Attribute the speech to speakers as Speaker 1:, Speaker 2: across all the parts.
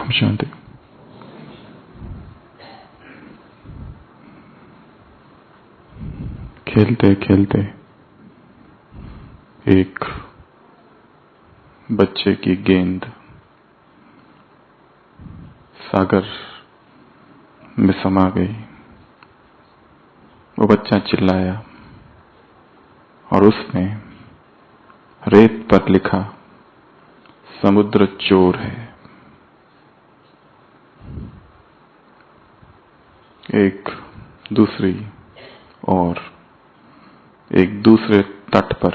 Speaker 1: ओम शांति। खेलते खेलते एक बच्चे की गेंद सागर में समा गई। वो बच्चा चिल्लाया और उसने रेत पर लिखा, समुद्र चोर है। एक दूसरी और एक दूसरे तट पर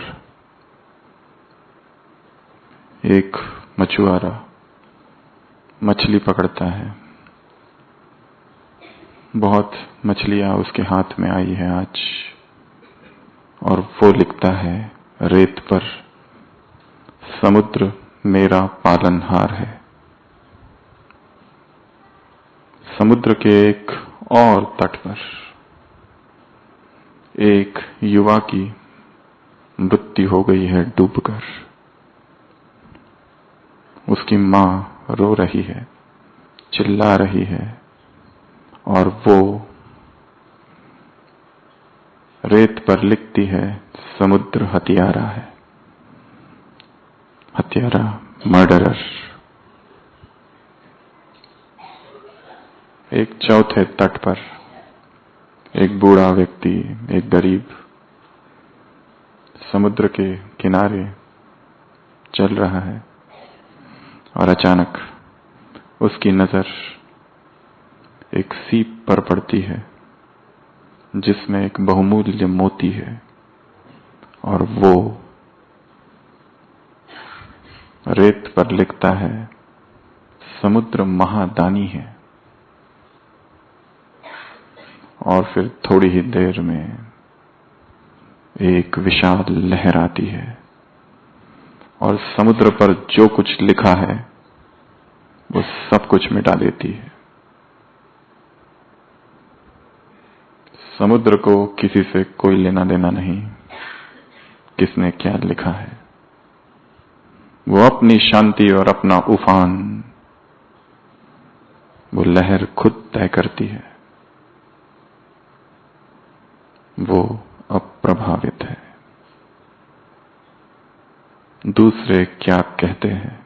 Speaker 1: एक मछुआरा मछली पकड़ता है। बहुत मछलियां उसके हाथ में आई है आज, और वो लिखता है रेत पर, समुद्र मेरा पालनहार है। समुद्र के एक और तट पर एक युवा की मृत्यु हो गई है डूबकर। उसकी मां रो रही है, चिल्ला रही है, और वो रेत पर लिखती है, समुद्र हत्यारा है। हत्यारा, मर्डरर। एक चौथे तट पर एक बूढ़ा व्यक्ति, एक गरीब, समुद्र के किनारे चल रहा है, और अचानक उसकी नजर एक सीप पर पड़ती है जिसमें एक बहुमूल्य मोती है, और वो रेत पर लिखता है, समुद्र महादानी है। और फिर थोड़ी ही देर में एक विशाल लहर आती है और समुद्र पर जो कुछ लिखा है वो सब कुछ मिटा देती है। समुद्र को किसी से कोई लेना देना नहीं, किसने क्या लिखा है। वो अपनी शांति और अपना उफान, वो लहर खुद तय करती है। वो अप्रभावित है। दूसरे क्या कहते हैं,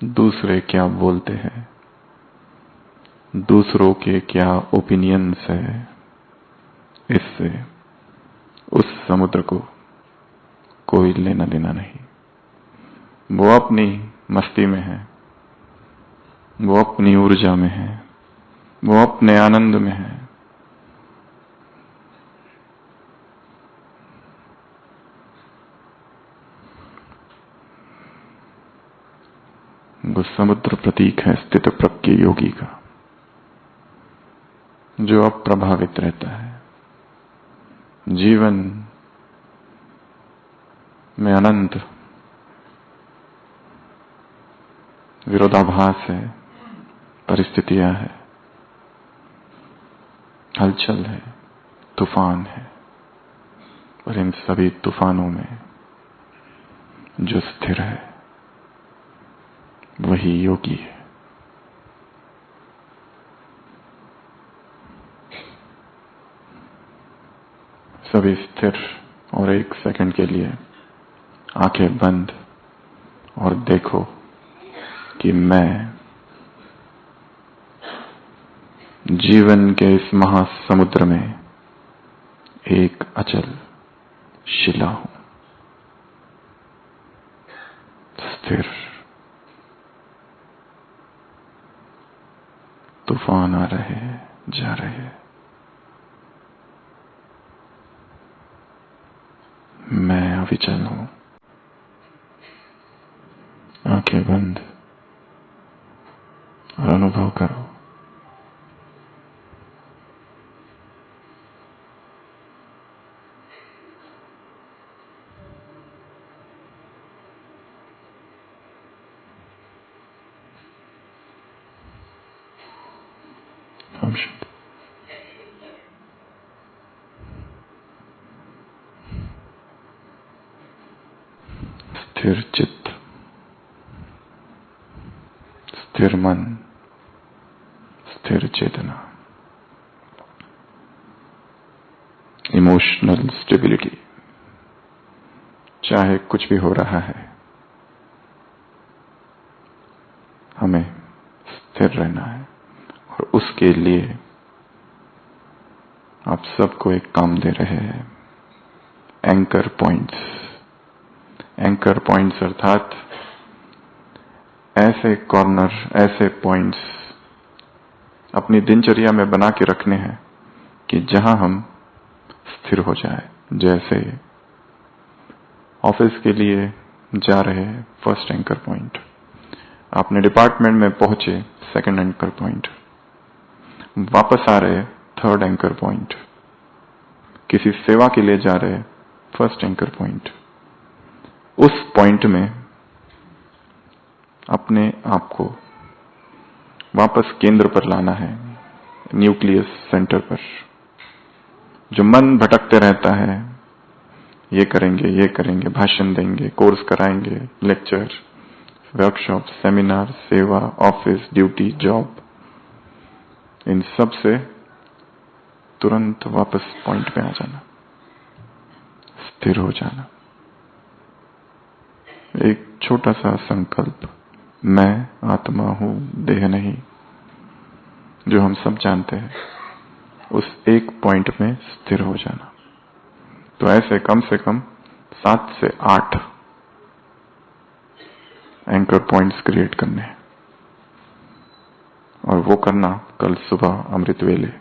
Speaker 1: दूसरे क्या बोलते हैं, दूसरों के क्या ओपिनियंस है, इससे उस समुद्र को कोई लेना देना नहीं। वो अपनी मस्ती में है, वो अपनी ऊर्जा में है, वो अपने आनंद में है। वो समुद्र प्रतीक है स्थित प्रज्ञ योगी का, जो अप्रभावित रहता है। जीवन में अनंत विरोधाभास है, परिस्थितियां है, हलचल है, तूफान है, और इन सभी तूफानों में जो स्थिर है वही योगी है। सभी स्थिर और एक सेकंड के लिए आंखें बंद और देखो कि मैं जीवन के इस महासमुद्र में एक अचल शिला हूं, स्थिर। तूफान आ रहे हैं, जा रहे हैं, मैं अविचल हूं। आंखें बंद और अनुभव करो। ओम शांति। स्थिर चित्त, स्थिर मन, स्थिर चेतना, इमोशनल स्टेबिलिटी। चाहे कुछ भी हो रहा है, हमें स्थिर रहना है। और उसके लिए आप सबको एक काम दे रहे हैं, एंकर पॉइंट्स। एंकर पॉइंट्स अर्थात ऐसे कॉर्नर, ऐसे पॉइंट्स अपनी दिनचर्या में बना के रखने हैं कि जहां हम स्थिर हो जाए। जैसे ऑफिस के लिए जा रहे हैं, फर्स्ट एंकर पॉइंट। आपने डिपार्टमेंट में पहुंचे, सेकंड एंकर पॉइंट। वापस आ रहे, थर्ड एंकर पॉइंट। किसी सेवा के लिए जा रहे, फर्स्ट एंकर पॉइंट। उस पॉइंट में अपने आप को वापस केंद्र पर लाना है, न्यूक्लियस सेंटर पर। जो मन भटकते रहता है, ये करेंगे, भाषण देंगे, कोर्स कराएंगे, लेक्चर, वर्कशॉप, सेमिनार, सेवा, ऑफिस, ड्यूटी, जॉब, इन सब से तुरंत वापस पॉइंट पे आ जाना, स्थिर हो जाना। एक छोटा सा संकल्प, मैं आत्मा हूं, देह नहीं, जो हम सब जानते हैं, उस एक पॉइंट में स्थिर हो जाना। तो ऐसे कम से कम 7 से 8 एंकर पॉइंट्स क्रिएट करने हैं। और वो करना कल सुबह अमृत वेले।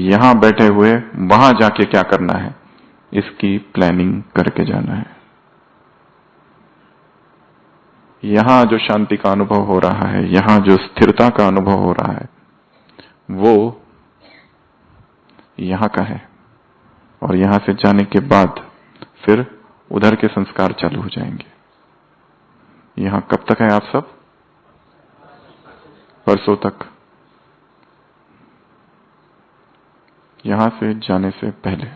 Speaker 1: यहां बैठे हुए वहां जाके क्या करना है, इसकी प्लानिंग करके जाना है। यहां जो शांति का अनुभव हो रहा है, यहां जो स्थिरता का अनुभव हो रहा है, वो यहां का है। और यहां से जाने के बाद फिर उधर के संस्कार चालू हो जाएंगे। यहां कब तक है आप सब? परसों तक। यहां से जाने से पहले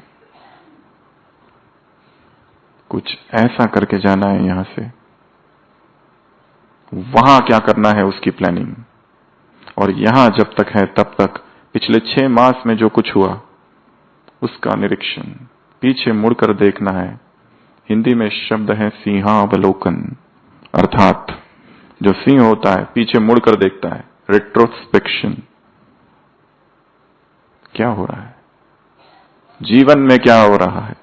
Speaker 1: कुछ ऐसा करके जाना है यहां से, वहां क्या करना है उसकी प्लानिंग। और यहां जब तक है तब तक पिछले 6 मास में जो कुछ हुआ उसका निरीक्षण, पीछे मुड़कर देखना है। हिंदी में शब्द है सिंहावलोकन, अर्थात जो सिंह होता है पीछे मुड़कर देखता है, रेट्रोस्पेक्शन। क्या हो रहा है जीवन में, क्या हो रहा है?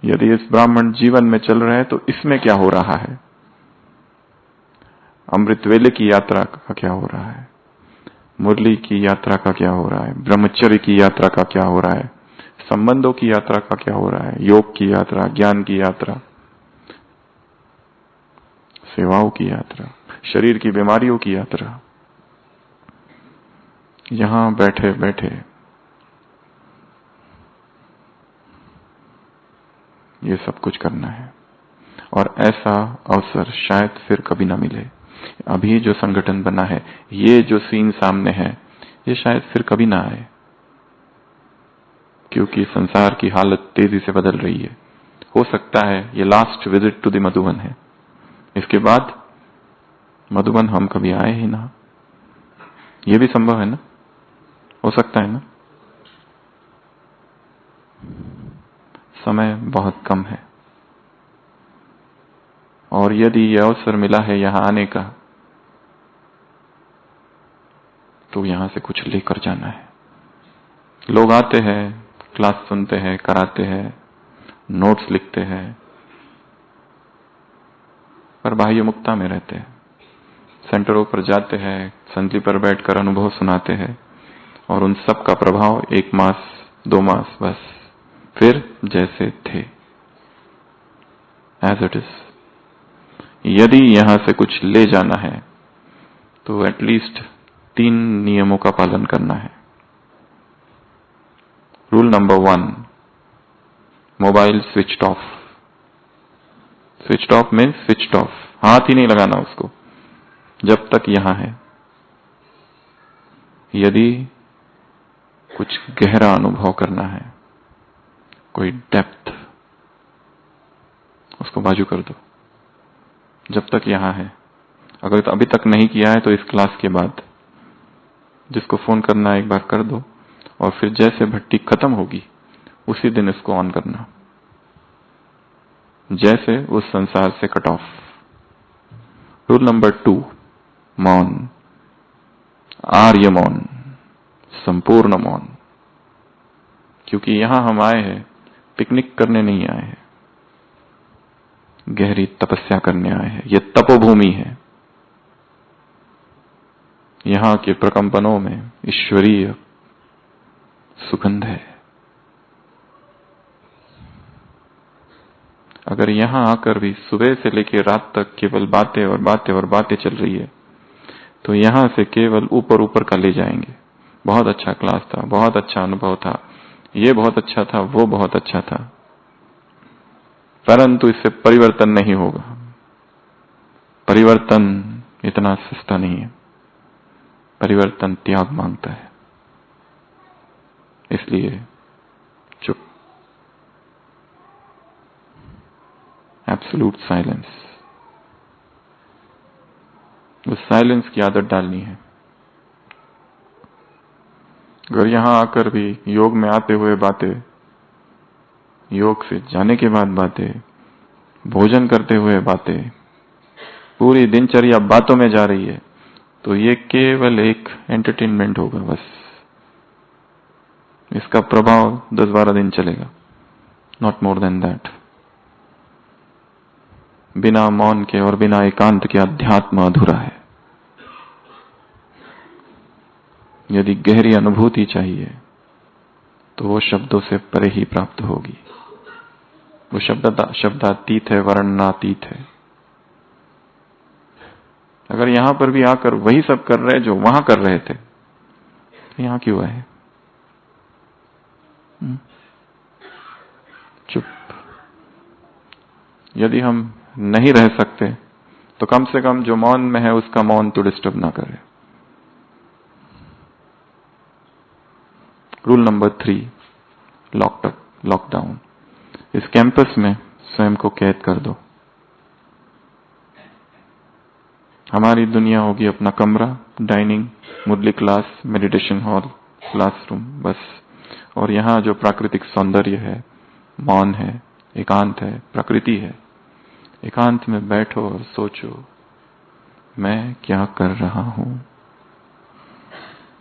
Speaker 1: यदि इस ब्राह्मण जीवन में चल रहे हैं तो इसमें क्या हो रहा है? अमृत वेले की यात्रा का क्या हो रहा है? मुरली की यात्रा का क्या हो रहा है? ब्रह्मचर्य की यात्रा का क्या हो रहा है? संबंधों की यात्रा का क्या हो रहा है? योग की यात्रा, ज्ञान की यात्रा, सेवाओं की यात्रा, शरीर की बीमारियों की यात्रा। यहां बैठे बैठे ये सब कुछ करना है। और ऐसा अवसर शायद फिर कभी ना मिले। अभी जो संगठन बना है, ये जो सीन सामने है, ये शायद फिर कभी ना आए, क्योंकि संसार की हालत तेजी से बदल रही है। हो सकता है ये last visit to the Madhuban है, इसके बाद मधुबन हम कभी आए ही ना। ये भी संभव है ना, हो सकता है ना। समय बहुत कम है, और यदि यह अवसर मिला है यहां आने का, तो यहां से कुछ लेकर जाना है। लोग आते हैं, क्लास सुनते हैं, कराते हैं, नोट्स लिखते हैं, पर बाह्य मुक्ता में रहते हैं। सेंटरों पर जाते हैं, संगति पर बैठकर अनुभव सुनाते हैं, और उन सब का प्रभाव 1 मास 2 मास, बस फिर जैसे थे, एज इट इज। यदि यहां से कुछ ले जाना है तो एटलीस्ट 3 नियमों का पालन करना है। Rule number 1, mobile switched off. Switched off means switched off, हाथ ही नहीं लगाना उसको जब तक यहां है। यदि कुछ गहरा अनुभव करना है, कोई डेप्थ, उसको बाजू कर दो जब तक यहां है। अगर तो अभी तक नहीं किया है तो इस क्लास के बाद जिसको फोन करना है एक बार कर दो, और फिर जैसे भट्टी खत्म होगी उसी दिन इसको ऑन करना, जैसे उस संसार से कट ऑफ। रूल नंबर 2, मौन, आर्य मौन, संपूर्ण मौन। क्योंकि यहां हम आए हैं पिकनिक करने नहीं आए हैं, गहरी तपस्या करने आए हैं। यह तपोभूमि है। यहां के प्रकंपनों में ईश्वरीय सुगंध है। अगर यहां आकर भी सुबह से लेकर रात तक केवल बातें और बातें और बातें चल रही है, तो यहां से केवल ऊपर ऊपर का ले जाएंगे। बहुत अच्छा क्लास था, बहुत अच्छा अनुभव था, ये बहुत अच्छा था, वो बहुत अच्छा था, परंतु इससे परिवर्तन नहीं होगा। परिवर्तन इतना सस्ता नहीं है। परिवर्तन त्याग मांगता है। इसलिए चुप, एब्सोल्यूट साइलेंस। उस साइलेंस की आदत डालनी है। अगर यहां आकर भी योग में आते हुए बातें, योग से जाने के बाद बातें, भोजन करते हुए बातें, पूरी दिनचर्या बातों में जा रही है, तो ये केवल एक एंटरटेनमेंट होगा बस। इसका प्रभाव 10-12 दिन चलेगा, नॉट मोर देन दैट। बिना मौन के और बिना एकांत के अध्यात्म अधूरा है। यदि गहरी अनुभूति चाहिए तो वो शब्दों से परे ही प्राप्त होगी। वो शब्दातीत है, वर्णनातीत है। अगर यहां पर भी आकर वही सब कर रहे जो वहां कर रहे थे, तो यहां क्यों आए? चुप। यदि हम नहीं रह सकते तो कम से कम जो मौन में है उसका मौन तो डिस्टर्ब ना करे। Rule number 3, lockdown. इस कैंपस में स्वयं को कैद कर दो। हमारी दुनिया होगी अपना कमरा, डाइनिंग, मुरली क्लास, मेडिटेशन हॉल, क्लासरूम, बस। और यहां जो प्राकृतिक सौंदर्य है, मौन है, एकांत है, प्रकृति है। एकांत में बैठो और सोचो, मैं क्या कर रहा हूं?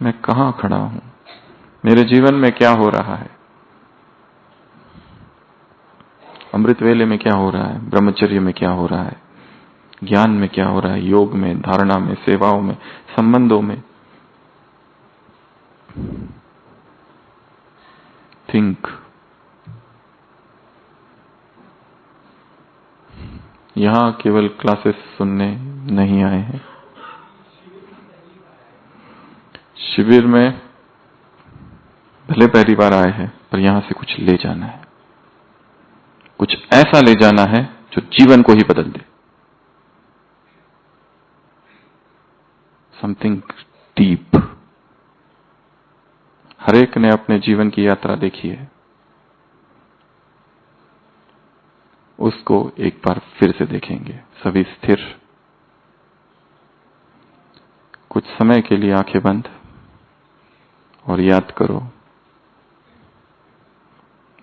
Speaker 1: मैं कहां खड़ा हूं? मेरे जीवन में क्या हो रहा है? अमृत वेले में क्या हो रहा है? ब्रह्मचर्य में क्या हो रहा है? ज्ञान में क्या हो रहा है? योग में, धारणा में, सेवाओं में, संबंधों में। थिंक। यहां केवल क्लासेस सुनने नहीं आए हैं। शिविर में भले पहली बार आए हैं, पर यहां से कुछ ले जाना है। कुछ ऐसा ले जाना है जो जीवन को ही बदल दे। Something deep. हर एक ने अपने जीवन की यात्रा देखी है, उसको एक बार फिर से देखेंगे। सभी स्थिर, कुछ समय के लिए आंखें बंद, और याद करो,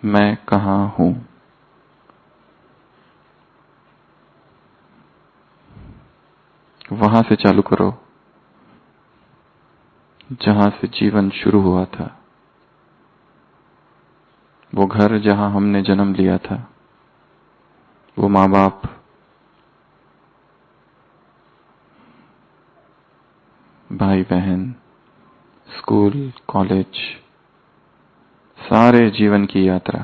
Speaker 1: मैं कहां हूं? वहां से चालू करो जहां से जीवन शुरू हुआ था। वो घर जहां हमने जन्म लिया था, वो माँ बाप, भाई बहन, स्कूल, कॉलेज, सारे जीवन की यात्रा।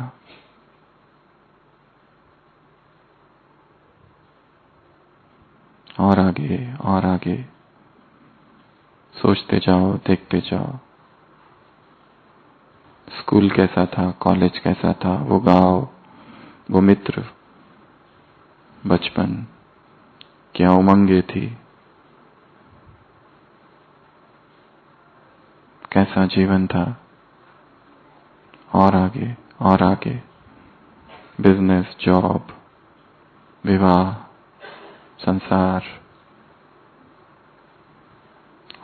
Speaker 1: और आगे और आगे सोचते जाओ, देखते जाओ। स्कूल कैसा था, कॉलेज कैसा था, वो गांव, वो मित्र, बचपन, क्या उमंगे थी, कैसा जीवन था। और आगे और आगे, बिजनेस, जॉब, विवाह, संसार,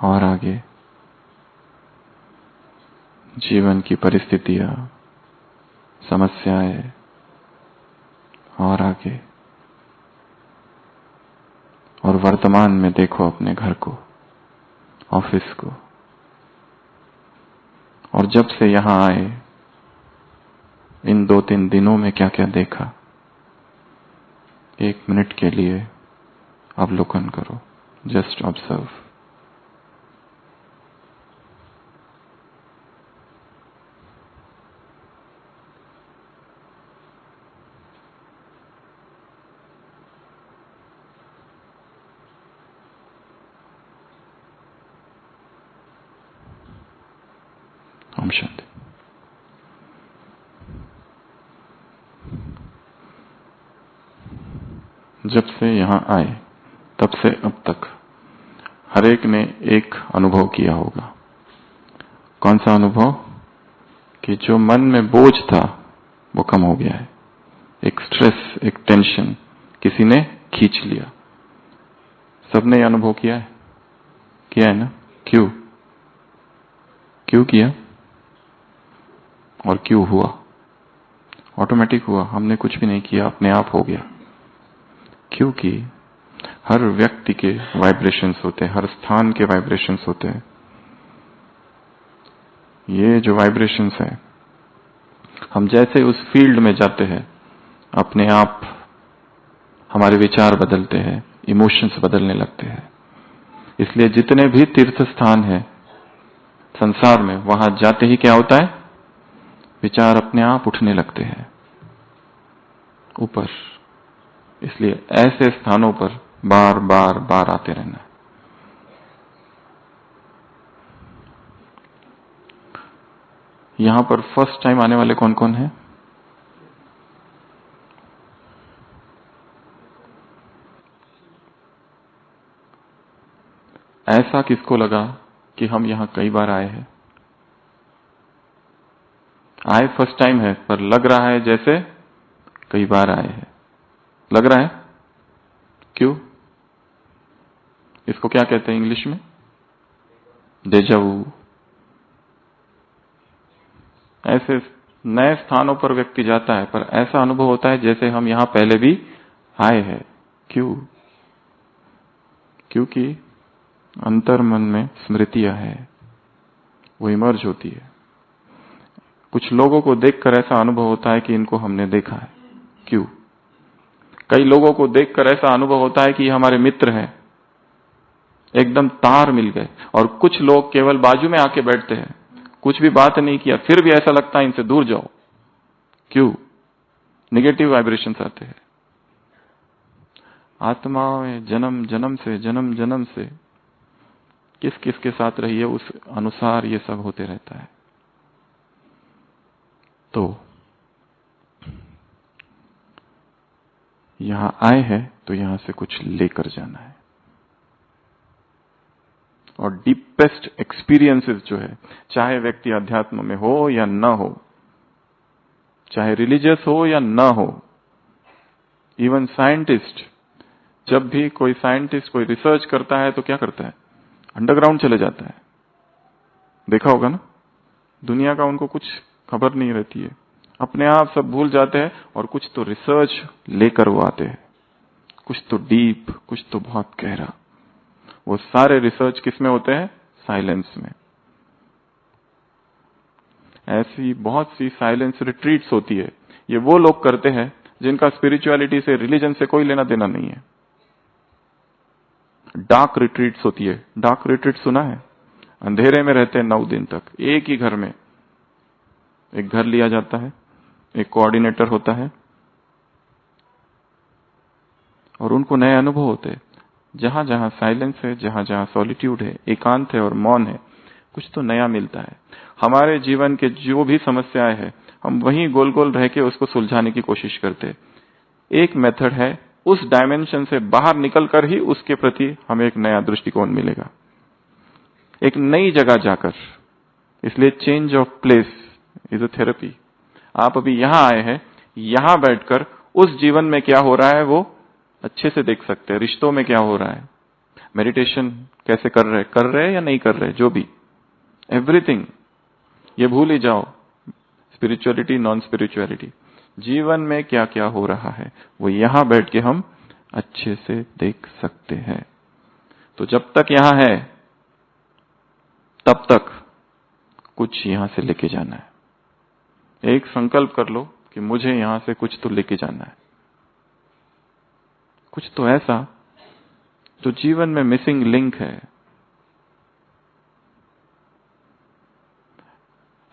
Speaker 1: और आगे जीवन की परिस्थितियां, समस्याएं, और आगे, और वर्तमान में देखो अपने घर को, ऑफिस को, और जब से यहां आए इन 2-3 दिनों में क्या क्या देखा, 1 मिनट के लिए अवलोकन करो। Just observe. ओम शांति। जब से यहां आए तब से अब तक हर एक ने एक अनुभव किया होगा। कौन सा अनुभव? कि जो मन में बोझ था वो कम हो गया है। एक स्ट्रेस, एक टेंशन किसी ने खींच लिया। सबने ये अनुभव किया है? किया है ना? क्यों? क्यों किया और क्यों हुआ? ऑटोमेटिक हुआ, हमने कुछ भी नहीं किया, अपने आप हो गया। क्योंकि हर व्यक्ति के वाइब्रेशंस होते हैं, हर स्थान के वाइब्रेशंस होते हैं। ये जो वाइब्रेशंस है, हम जैसे उस फील्ड में जाते हैं अपने आप हमारे विचार बदलते हैं, इमोशंस बदलने लगते हैं। इसलिए जितने भी तीर्थ स्थान हैं संसार में, वहां जाते ही क्या होता है? विचार अपने आप उठने लगते हैं ऊपर। इसलिए ऐसे स्थानों पर बार बार बार आते रहना है। यहां पर फर्स्ट टाइम आने वाले कौन कौन हैं? ऐसा किसको लगा कि हम यहां कई बार आए हैं? आए फर्स्ट टाइम है, पर लग रहा है जैसे कई बार आए हैं। लग रहा है? क्यों? इसको क्या कहते हैं इंग्लिश में? डेजा वू। ऐसे नए स्थानों पर व्यक्ति जाता है पर ऐसा अनुभव होता है जैसे हम यहां पहले भी आए हैं। क्यों? क्योंकि अंतर मन में स्मृतियां हैं, वो इमर्ज होती है। कुछ लोगों को देखकर ऐसा अनुभव होता है कि इनको हमने देखा है। क्यों? कई लोगों को देखकर ऐसा अनुभव होता है कि हमारे मित्र हैं, एकदम तार मिल गए। और कुछ लोग केवल बाजू में आके बैठते हैं, कुछ भी बात नहीं किया, फिर भी ऐसा लगता है इनसे दूर जाओ। क्यों? नेगेटिव वाइब्रेशंस आते हैं। आत्माएं जन्म जन्म से किस किस के साथ रही है, उस अनुसार ये सब होते रहता है। तो यहां आए हैं तो यहां से कुछ लेकर जाना है। और डीपेस्ट एक्सपीरियंसेस जो है, चाहे व्यक्ति अध्यात्म में हो या न हो, चाहे रिलीजियस हो या न हो, इवन साइंटिस्ट, जब भी कोई साइंटिस्ट कोई रिसर्च करता है तो क्या करता है? अंडरग्राउंड चले जाता है। देखा होगा ना? दुनिया का उनको कुछ खबर नहीं रहती है, अपने आप सब भूल जाते हैं और कुछ तो रिसर्च लेकर वो आते हैं, कुछ तो डीप, कुछ तो बहुत गहरा। वो सारे रिसर्च किस में होते हैं? साइलेंस में। ऐसी बहुत सी साइलेंस रिट्रीट्स होती है। ये वो लोग करते हैं जिनका स्पिरिचुअलिटी से, रिलीजन से कोई लेना देना नहीं है। डार्क रिट्रीट्स होती है। डार्क रिट्रीट सुना है? अंधेरे में रहते हैं 9 दिन तक, एक ही घर में। एक घर लिया जाता है, एक कोऑर्डिनेटर होता है और उनको नए अनुभव होते हैं। जहां जहां साइलेंस है, जहां जहां सॉलिट्यूड है, एकांत है और मौन है, कुछ तो नया मिलता है। हमारे जीवन के जो भी समस्याएं हैं, हम वहीं गोल गोल रह के उसको सुलझाने की कोशिश करते हैं। एक मेथड है, उस डायमेंशन से बाहर निकलकर ही उसके प्रति हमें एक नया दृष्टिकोण मिलेगा, एक नई जगह जाकर। इसलिए change of place is a therapy. आप अभी यहां आए हैं, यहां बैठकर उस जीवन में क्या हो रहा है वो अच्छे से देख सकते हैं। रिश्तों में क्या हो रहा है, मेडिटेशन कैसे कर रहे या नहीं कर रहे, जो भी, एवरीथिंग ये भूल ही जाओ। स्पिरिचुअलिटी, नॉन स्पिरिचुअलिटी, जीवन में क्या क्या हो रहा है वो यहां बैठ के हम अच्छे से देख सकते हैं। तो जब तक यहां है तब तक कुछ यहां से लेके जाना है। एक संकल्प कर लो कि मुझे यहां से कुछ तो लेके जाना है, कुछ तो ऐसा जो जीवन में मिसिंग लिंक है।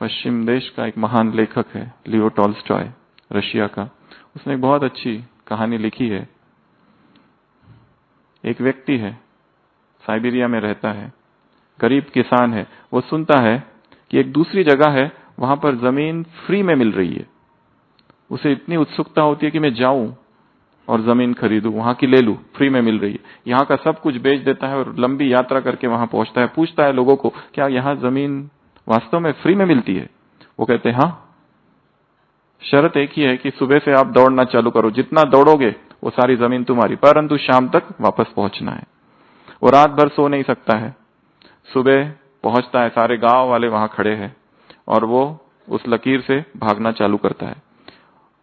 Speaker 1: पश्चिम देश का एक महान लेखक है लियो टॉल्स्टॉय, रशिया का, उसने एक बहुत अच्छी कहानी लिखी है। एक व्यक्ति है, साइबेरिया में रहता है, गरीब किसान है। वो सुनता है कि एक दूसरी जगह है, वहां पर जमीन फ्री में मिल रही है। उसे इतनी उत्सुकता होती है कि मैं जाऊं और जमीन खरीदूं, वहां की ले लूं, फ्री में मिल रही है। यहाँ का सब कुछ बेच देता है और लंबी यात्रा करके वहां पहुंचता है, पूछता है लोगों को, क्या यहाँ जमीन वास्तव में फ्री में मिलती है? वो कहते हैं हाँ, शर्त एक ही है कि सुबह से आप दौड़ना चालू करो, जितना दौड़ोगे वो सारी जमीन तुम्हारी, परंतु शाम तक वापस पहुंचना है। वो रात भर सो नहीं सकता है, सुबह पहुंचता है, सारे गांव वाले वहां खड़े हैं और वो उस लकीर से भागना चालू करता है।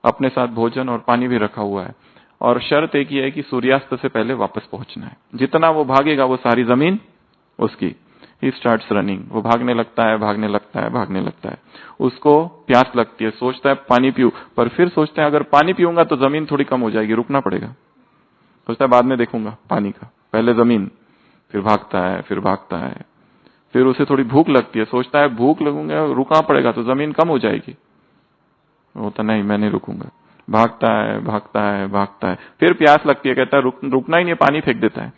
Speaker 1: अपने साथ भोजन और पानी भी रखा हुआ है और शर्त एक ही है कि सूर्यास्त से पहले वापस पहुंचना है। जितना वो भागेगा वो सारी जमीन उसकी। ही स्टार्ट्स रनिंग, वो भागने लगता है, भागने लगता है, भागने लगता है। उसको प्यास लगती है, सोचता है पानी पीऊं, पर फिर सोचता है अगर पानी पीऊंगा तो जमीन थोड़ी कम हो जाएगी, रुकना पड़ेगा। सोचता है बाद में देखूंगा पानी का, पहले जमीन। फिर भागता है, फिर भागता है, फिर उसे थोड़ी भूख लगती है, सोचता है भूख लगूंगा, रुकना पड़ेगा तो जमीन कम हो जाएगी। वो तो नहीं, मैं नहीं रुकूंगा। भागता है, भागता है, भागता है, फिर प्यास लगती है, कहता है रुकना ही नहीं, पानी फेंक देता है।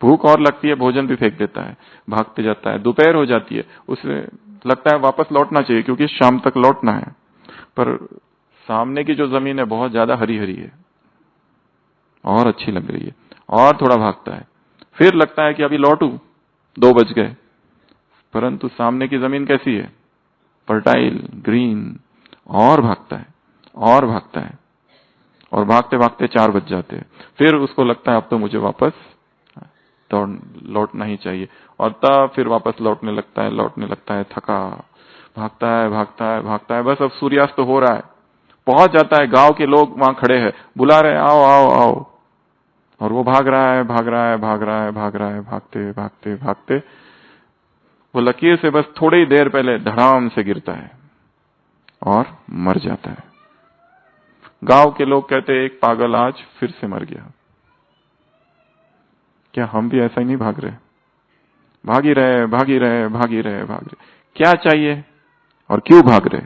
Speaker 1: भूख और लगती है, भोजन भी फेंक देता है, भागते जाता है। दोपहर हो जाती है, उसे लगता है वापस लौटना चाहिए क्योंकि शाम तक लौटना है, पर सामने की जो जमीन है बहुत ज्यादा हरी हरी है और अच्छी लग रही है, और थोड़ा भागता है। फिर लगता है कि अभी लौटूं, 2 बज गए, परंतु सामने की जमीन कैसी है, फर्टाइल, ग्रीन, और भागता है और भागता है और भागते भागते 4 बज जाते हैं। फिर उसको लगता है अब तो मुझे वापस लौटना ही चाहिए, और तब फिर वापस लौटने लगता है, थका, भागता है, भागता है, भागता है, बस अब सूर्यास्त हो रहा है। पहुंच जाता है, गांव के लोग वहां खड़े हैं, बुला रहे आओ आओ आओ, और वो भाग रहा है, भाग रहा है, भाग रहा है, भाग रहा है, भागते भागते भागते वो लकीर से बस थोड़ी ही देर पहले धड़ाम से गिरता है और मर जाता है। गांव के लोग कहते एक पागल आज फिर से मर गया। क्या हम भी ऐसा ही नहीं भाग रहे? भाग ही रहे, भाग ही रहे, भाग ही रहे, भाग रहे। क्या चाहिए और क्यों भाग रहे?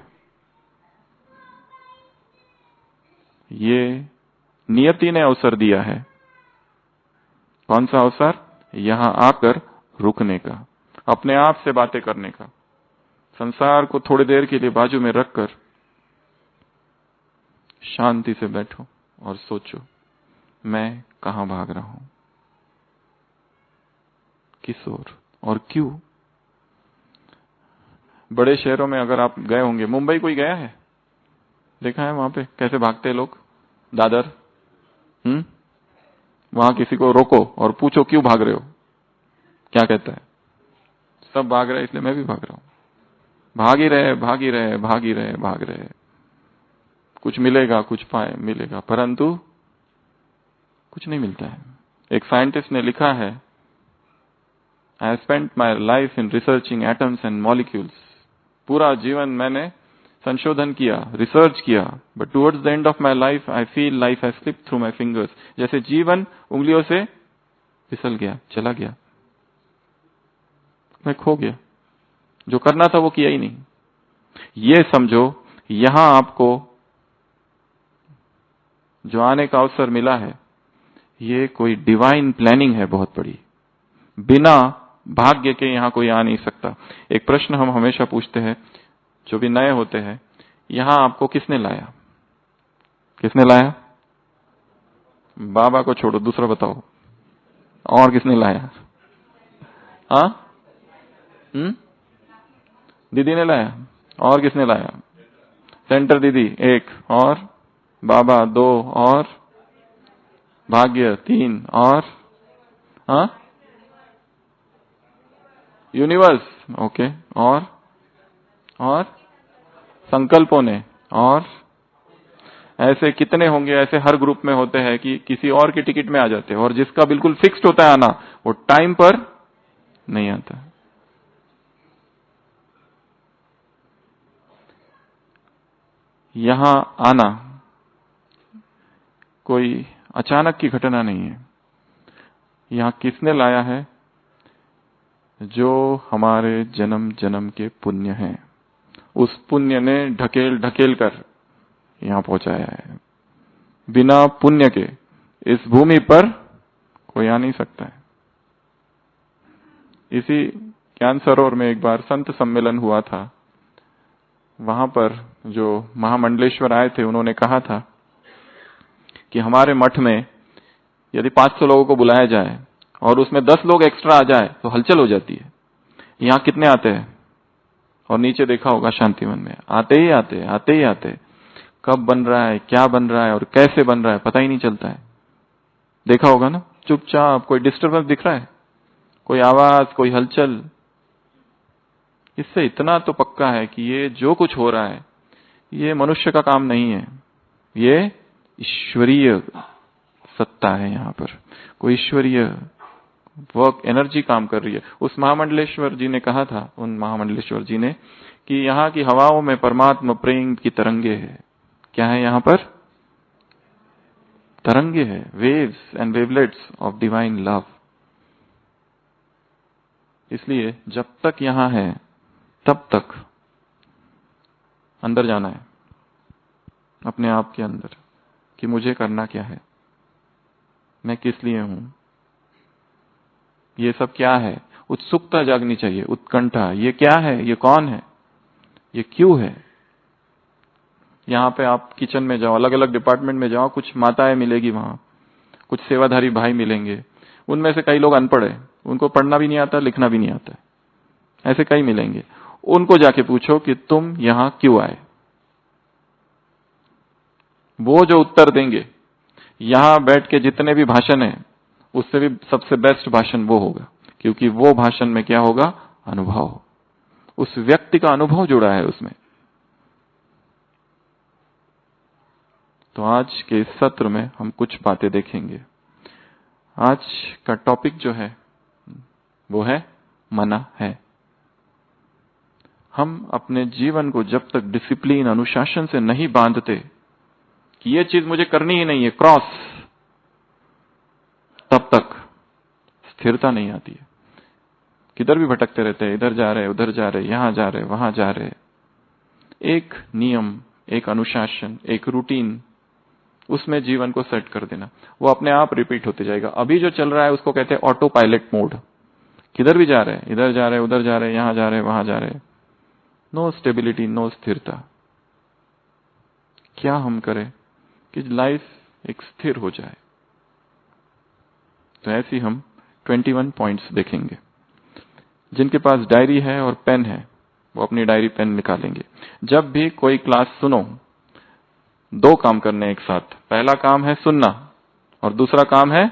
Speaker 1: ये नियति ने अवसर दिया है। कौन सा अवसर? यहां आकर रुकने का, अपने आप से बातें करने का, संसार को थोड़ी देर के लिए बाजू में रखकर शांति से बैठो और सोचो, मैं कहां भाग रहा हूं, किस ओर और क्यों? बड़े शहरों में अगर आप गए होंगे, मुंबई कोई गया है, देखा है वहां पे कैसे भागते हैं लोग, दादर, वहां किसी को रोको और पूछो क्यों भाग रहे हो, क्या कहता है? सब भाग रहे इसलिए मैं भी भाग रहा हूं। भाग ही रहे, भाग ही रहे, भाग ही रहे, भाग रहे, कुछ मिलेगा, कुछ पाए मिलेगा, परंतु कुछ नहीं मिलता है। एक साइंटिस्ट ने लिखा है, I spent my life in researching atoms and molecules. पूरा जीवन मैंने संशोधन किया, रिसर्च किया, but towards the end of my life I feel life has slipped through my fingers. जैसे जीवन उंगलियों से फिसल गया, चला गया, मैं खो गया, जो करना था वो किया ही नहीं। ये समझो, यहां आपको जो आने का अवसर मिला है, ये कोई डिवाइन प्लानिंग है बहुत बड़ी। बिना भाग्य के यहां कोई आ नहीं सकता। एक प्रश्न हम हमेशा पूछते हैं, जो भी नए होते हैं, यहां आपको किसने लाया? किसने लाया? बाबा को छोड़ो, दूसरा बताओ, और किसने लाया? हाँ, दीदी ने लाया, और किसने लाया? सेंटर दीदी 1, और बाबा 2, और भाग्य 3, और हाँ, यूनिवर्स, ओके। और संकल्पों ने, और ऐसे कितने होंगे, ऐसे हर ग्रुप में होते हैं कि किसी और की टिकट में आ जाते हैं, और जिसका बिल्कुल फिक्स्ड होता है आना, वो टाइम पर नहीं आता। यहां आना कोई अचानक की घटना नहीं है। यहां किसने लाया है? जो हमारे जन्म जन्म के पुण्य हैं, उस पुण्य ने ढकेल ढकेल कर यहां पहुंचाया है। बिना पुण्य के इस भूमि पर कोई आ नहीं सकता है। इसी ज्ञान सरोवर में एक बार संत सम्मेलन हुआ था। वहां पर जो महामंडलेश्वर आए थे, उन्होंने कहा था कि हमारे मठ में यदि 500 लोगों को बुलाया जाए और उसमें 10 लोग एक्स्ट्रा आ जाए तो हलचल हो जाती है। यहां कितने आते हैं? और नीचे देखा होगा शांतिवन में, आते ही आते, आते ही आते। कब बन रहा है, क्या बन रहा है और कैसे बन रहा है पता ही नहीं चलता है। देखा होगा ना, चुपचाप, कोई डिस्टर्बेंस दिख रहा है, कोई आवाज, कोई हलचल। इससे इतना तो पक्का है कि ये जो कुछ हो रहा है ये मनुष्य का काम नहीं है, ये ईश्वरीय सत्ता है। यहां पर कोई ईश्वरीय वर्क, एनर्जी काम कर रही है। उस महामंडलेश्वर जी ने कहा था, उन महामंडलेश्वर जी ने, कि यहां की हवाओं में परमात्मा प्रेम की तरंगे है। क्या है यहां पर? तरंगे है, waves and wavelets of divine love. इसलिए जब तक यहां है तब तक अंदर जाना है, अपने आप के अंदर, कि मुझे करना क्या है, मैं किस लिए हूं, ये सब क्या है। उत्सुकता जागनी चाहिए, उत्कंठा। ये क्या है, ये कौन है, ये क्यों है। यहां पे आप किचन में जाओ, अलग अलग डिपार्टमेंट में जाओ, कुछ माताएं मिलेगी वहां, कुछ सेवाधारी भाई मिलेंगे। उनमें से कई लोग अनपढ़ है, उनको पढ़ना भी नहीं आता, लिखना भी नहीं आता, ऐसे कई मिलेंगे। उनको जाके पूछो कि तुम यहां क्यों आए, वो जो उत्तर देंगे, यहां बैठ के जितने भी भाषण है उससे भी सबसे बेस्ट भाषण वो होगा, क्योंकि वो भाषण में क्या होगा? अनुभव। उस व्यक्ति का अनुभव जुड़ा है उसमें। तो आज के इस सत्र में हम कुछ बातें देखेंगे। आज का टॉपिक जो है वो है मना है। हम अपने जीवन को जब तक डिसिप्लिन, अनुशासन से नहीं बांधते कि ये चीज मुझे करनी ही नहीं है, क्रॉस, तब तक स्थिरता नहीं आती है। किधर भी भटकते रहते हैं, इधर जा रहे, उधर जा रहे, यहां जा रहे, वहां जा रहे। एक नियम, एक अनुशासन, एक रूटीन, उसमें जीवन को सेट कर देना, वो अपने आप रिपीट होते जाएगा। अभी जो चल रहा है उसको कहते हैं ऑटो पायलट मोड। किधर भी जा रहे हैं, इधर जा रहे, उधर जा रहे, यहां जा रहे, वहां जा रहे, नो स्टेबिलिटी, नो स्थिरता। क्या हम करें कि लाइफ एक स्थिर हो जाए? तो ऐसी हम 21 पॉइंट्स देखेंगे। जिनके पास डायरी है और पेन है वो अपनी डायरी पेन निकालेंगे। जब भी कोई क्लास सुनो, 2 काम करने एक साथ। पहला काम है सुनना और दूसरा काम है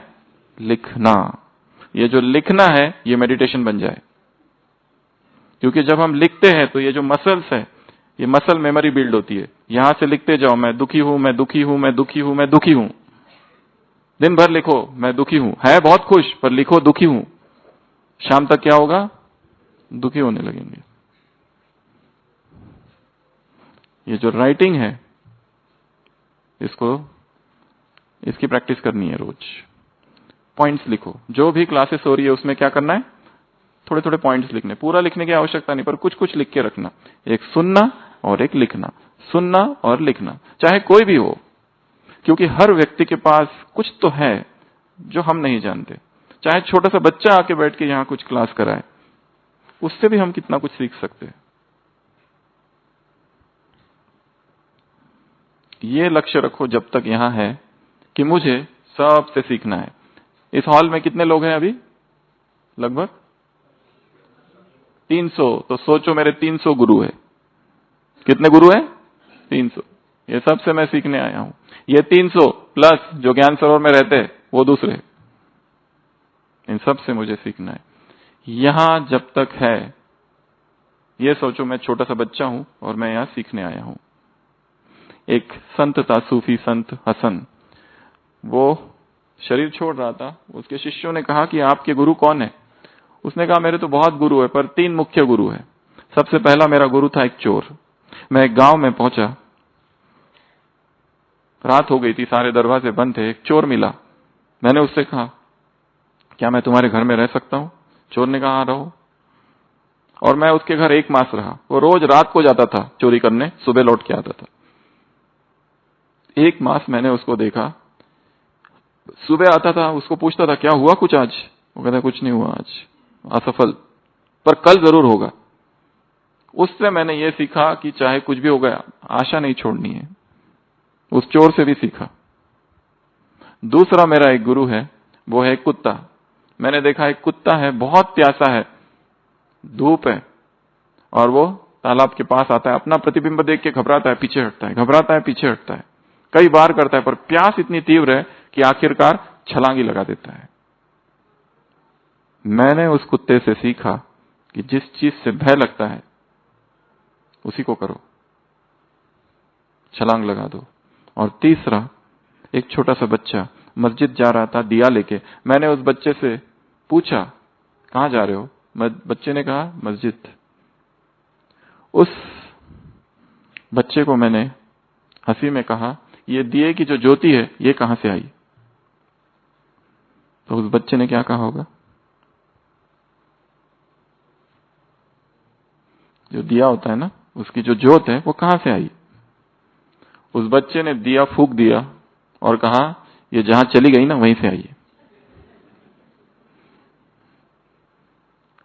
Speaker 1: लिखना। ये जो लिखना है ये मेडिटेशन बन जाए, क्योंकि जब हम लिखते हैं तो ये जो मसल्स है, ये मसल मेमोरी बिल्ड होती है। यहां से लिखते जाओ, मैं दुखी हूं, मैं दुखी हूं, मैं दुखी हूं, मैं दुखी हूं। दिन भर लिखो मैं दुखी हूं, है बहुत खुश, पर लिखो दुखी हूं। शाम तक क्या होगा? दुखी होने लगेंगे। ये जो राइटिंग है, इसकी प्रैक्टिस करनी है रोज। पॉइंट्स लिखो। जो भी क्लासेस हो रही है उसमें क्या करना है? थोड़े थोड़े पॉइंट्स लिखने। पूरा लिखने की आवश्यकता नहीं, पर कुछ कुछ लिख के रखना। एक सुनना और एक लिखना, सुनना और लिखना, चाहे कोई भी हो, क्योंकि हर व्यक्ति के पास कुछ तो है जो हम नहीं जानते। चाहे छोटा सा बच्चा आके बैठ के यहां कुछ क्लास कराए, उससे भी हम कितना कुछ सीख सकते हैं। ये लक्ष्य रखो जब तक यहां है कि मुझे सबसे सीखना है। इस हॉल में कितने लोग हैं अभी? लगभग 300। तो सोचो मेरे 300 गुरु है। कितने गुरु हैं? 300। ये सबसे मैं सीखने आया हूं। ये 300 प्लस जो ज्ञान सरोवर में रहते हैं वो दूसरे। इन सब से मुझे सीखना है। यहां जब तक है, ये सोचो मैं छोटा सा बच्चा हूं और मैं यहां सीखने आया हूं। एक संत था, सूफी संत हसन, वो शरीर छोड़ रहा था। उसके शिष्यों ने कहा कि आपके गुरु कौन है? उसने कहा मेरे तो बहुत गुरु है, पर 3 मुख्य गुरु है। सबसे पहला मेरा गुरु था एक चोर। मैं एक गांव में पहुंचा, रात हो गई थी, सारे दरवाजे बंद थे। एक चोर मिला, मैंने उससे कहा क्या मैं तुम्हारे घर में रह सकता हूं? चोर ने कहा हाँ रहो। और मैं उसके घर 1 मास रहा। वो रोज रात को जाता था चोरी करने, सुबह लौट के आता था। 1 मास मैंने उसको देखा, सुबह आता था, उसको पूछता था क्या हुआ कुछ आज? वो कहता कुछ नहीं हुआ आज, असफल, पर कल जरूर होगा। उससे मैंने ये सीखा कि चाहे कुछ भी हो गया, आशा नहीं छोड़नी है। उस चोर से भी सीखा। दूसरा मेरा एक गुरु है, वो है कुत्ता। मैंने देखा एक कुत्ता है, बहुत प्यासा है, धूप है, और वो तालाब के पास आता है, अपना प्रतिबिंब देख के घबराता है, पीछे हटता है, घबराता है, पीछे हटता है, कई बार करता है, पर प्यास इतनी तीव्र है कि आखिरकार छलांगी लगा देता है। मैंने उस कुत्ते से सीखा कि जिस चीज से भय लगता है उसी को करो, छलांग लगा दो। और तीसरा, एक छोटा सा बच्चा मस्जिद जा रहा था दिया लेके। मैंने उस बच्चे से पूछा कहां जा रहे हो? बच्चे ने कहा मस्जिद। उस बच्चे को मैंने हंसी में कहा ये दिए की जो ज्योति है ये कहां से आई? तो उस बच्चे ने क्या कहा होगा? जो दिया होता है ना, उसकी जो ज्योत है वो कहां से आई? उस बच्चे ने दिया फूंक दिया और कहा ये जहां चली गई ना वहीं से आई है।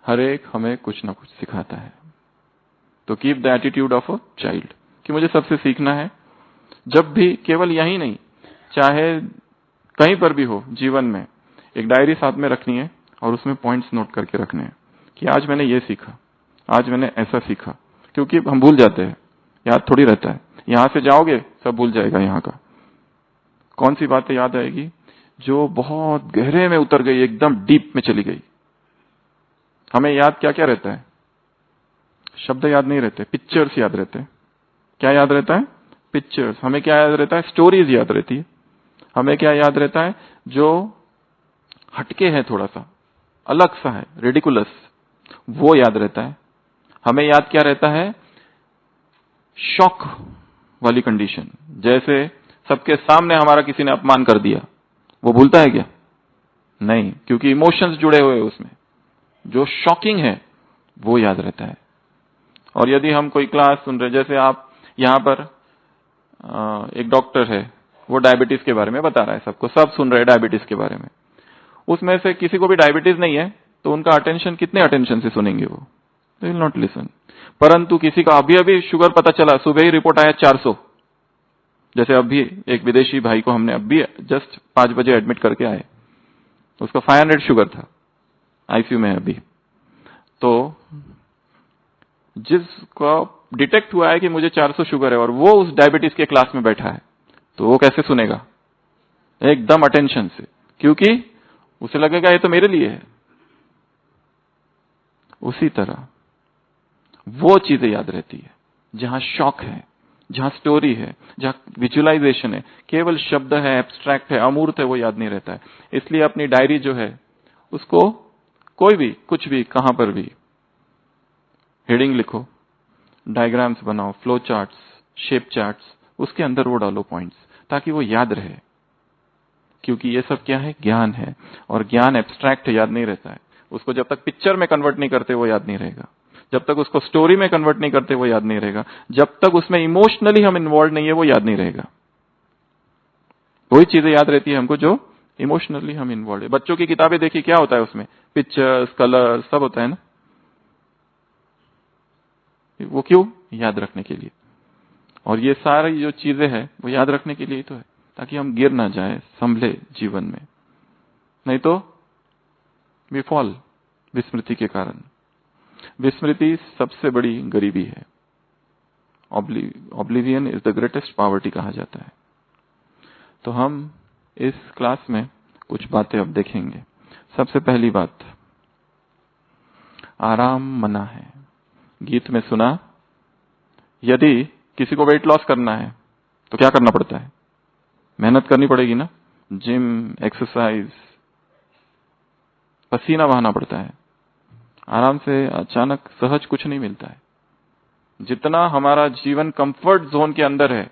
Speaker 1: हर एक हमें कुछ ना कुछ सिखाता है। तो keep the attitude of a child, कि मुझे सबसे सीखना है। जब भी, केवल यही नहीं, चाहे कहीं पर भी हो जीवन में, एक डायरी साथ में रखनी है और उसमें पॉइंट्स नोट करके रखने हैं कि आज मैंने ये सीखा, आज मैंने ऐसा सीखा। क्योंकि हम भूल जाते हैं, याद थोड़ी रहता है। यहां से जाओगे सब भूल जाएगा। यहाँ का कौन सी बातें याद आएगी? जो बहुत गहरे में उतर गई, एकदम डीप में चली गई। हमें याद क्या क्या रहता है? शब्द याद नहीं रहते, पिक्चर्स याद रहते हैं। क्या याद रहता है? पिक्चर्स। हमें क्या याद रहता है? स्टोरीज याद रहती है। हमें क्या याद रहता है? जो हटके है, थोड़ा सा अलग सा है, रेडिकुलस, वो याद रहता है। हमें याद क्या रहता है? शॉक वाली कंडीशन। जैसे सबके सामने हमारा किसी ने अपमान कर दिया, वो भूलता है क्या? नहीं, क्योंकि इमोशंस जुड़े हुए हैं उसमें। जो शॉकिंग है वो याद रहता है। और यदि हम कोई क्लास सुन रहे, जैसे आप यहां पर एक डॉक्टर है, वो डायबिटीज के बारे में बता रहा है सबको, सब सुन रहे हैं डायबिटीज के बारे में। उसमें से किसी को भी डायबिटीज नहीं है, तो उनका अटेंशन कितने अटेंशन से सुनेंगे? वो विल नॉट लिसन। परंतु किसी का अभी अभी शुगर पता चला, सुबह ही रिपोर्ट आया 400, जैसे अभी एक विदेशी भाई को हमने अभी जस्ट 5 बजे एडमिट करके आए, उसका 500 शुगर था, आईसीयू में अभी। तो जिसको डिटेक्ट हुआ है कि मुझे 400 शुगर है और वो उस डायबिटीज के क्लास में बैठा है, तो वो कैसे सुनेगा? एकदम अटेंशन से, क्योंकि उसे लगेगा ये तो मेरे लिए है। उसी तरह वो चीजें याद रहती है जहां शॉक है, जहां स्टोरी है, जहां विजुअलाइजेशन है। केवल शब्द है, एब्स्ट्रैक्ट है, अमूर्त है, वो याद नहीं रहता है। इसलिए अपनी डायरी जो है उसको कोई भी, कुछ भी, कहां पर भी हेडिंग लिखो, डायग्राम्स बनाओ, फ्लो चार्ट्स, शेप चार्ट्स, उसके अंदर वो डालो पॉइंट्स, ताकि वो याद रहे। क्योंकि ये सब क्या है? ज्ञान है। और ज्ञान एब्स्ट्रैक्ट है, याद नहीं रहता है। उसको जब तक पिक्चर में कन्वर्ट नहीं करते वो याद नहीं रहेगा। जब तक उसको स्टोरी में कन्वर्ट नहीं करते वो याद नहीं रहेगा। जब तक उसमें इमोशनली हम इन्वॉल्व नहीं है वो याद नहीं रहेगा। वही चीजें याद रहती है हमको जो इमोशनली हम इन्वॉल्व है। बच्चों की किताबें देखिए, क्या होता है उसमें? पिक्चर्स, कलर, सब होता है ना। वो क्यों? याद रखने के लिए। और ये सारी जो चीजें हैं वो याद रखने के लिए ही तो है, ताकि हम गिर ना जाए, संभले जीवन में। नहीं तो वी फॉल, विस्मृति के कारण। विस्मृति सबसे बड़ी गरीबी है। Oblivion is the greatest poverty कहा जाता है। तो हम इस क्लास में कुछ बातें अब देखेंगे। सबसे पहली बात, आराम मना है। गीत में सुना, यदि किसी को वेट लॉस करना है तो क्या करना पड़ता है? मेहनत करनी पड़ेगी ना, जिम, एक्सरसाइज, पसीना बहाना पड़ता है। आराम से अचानक सहज कुछ नहीं मिलता है। जितना हमारा जीवन कंफर्ट जोन के अंदर है,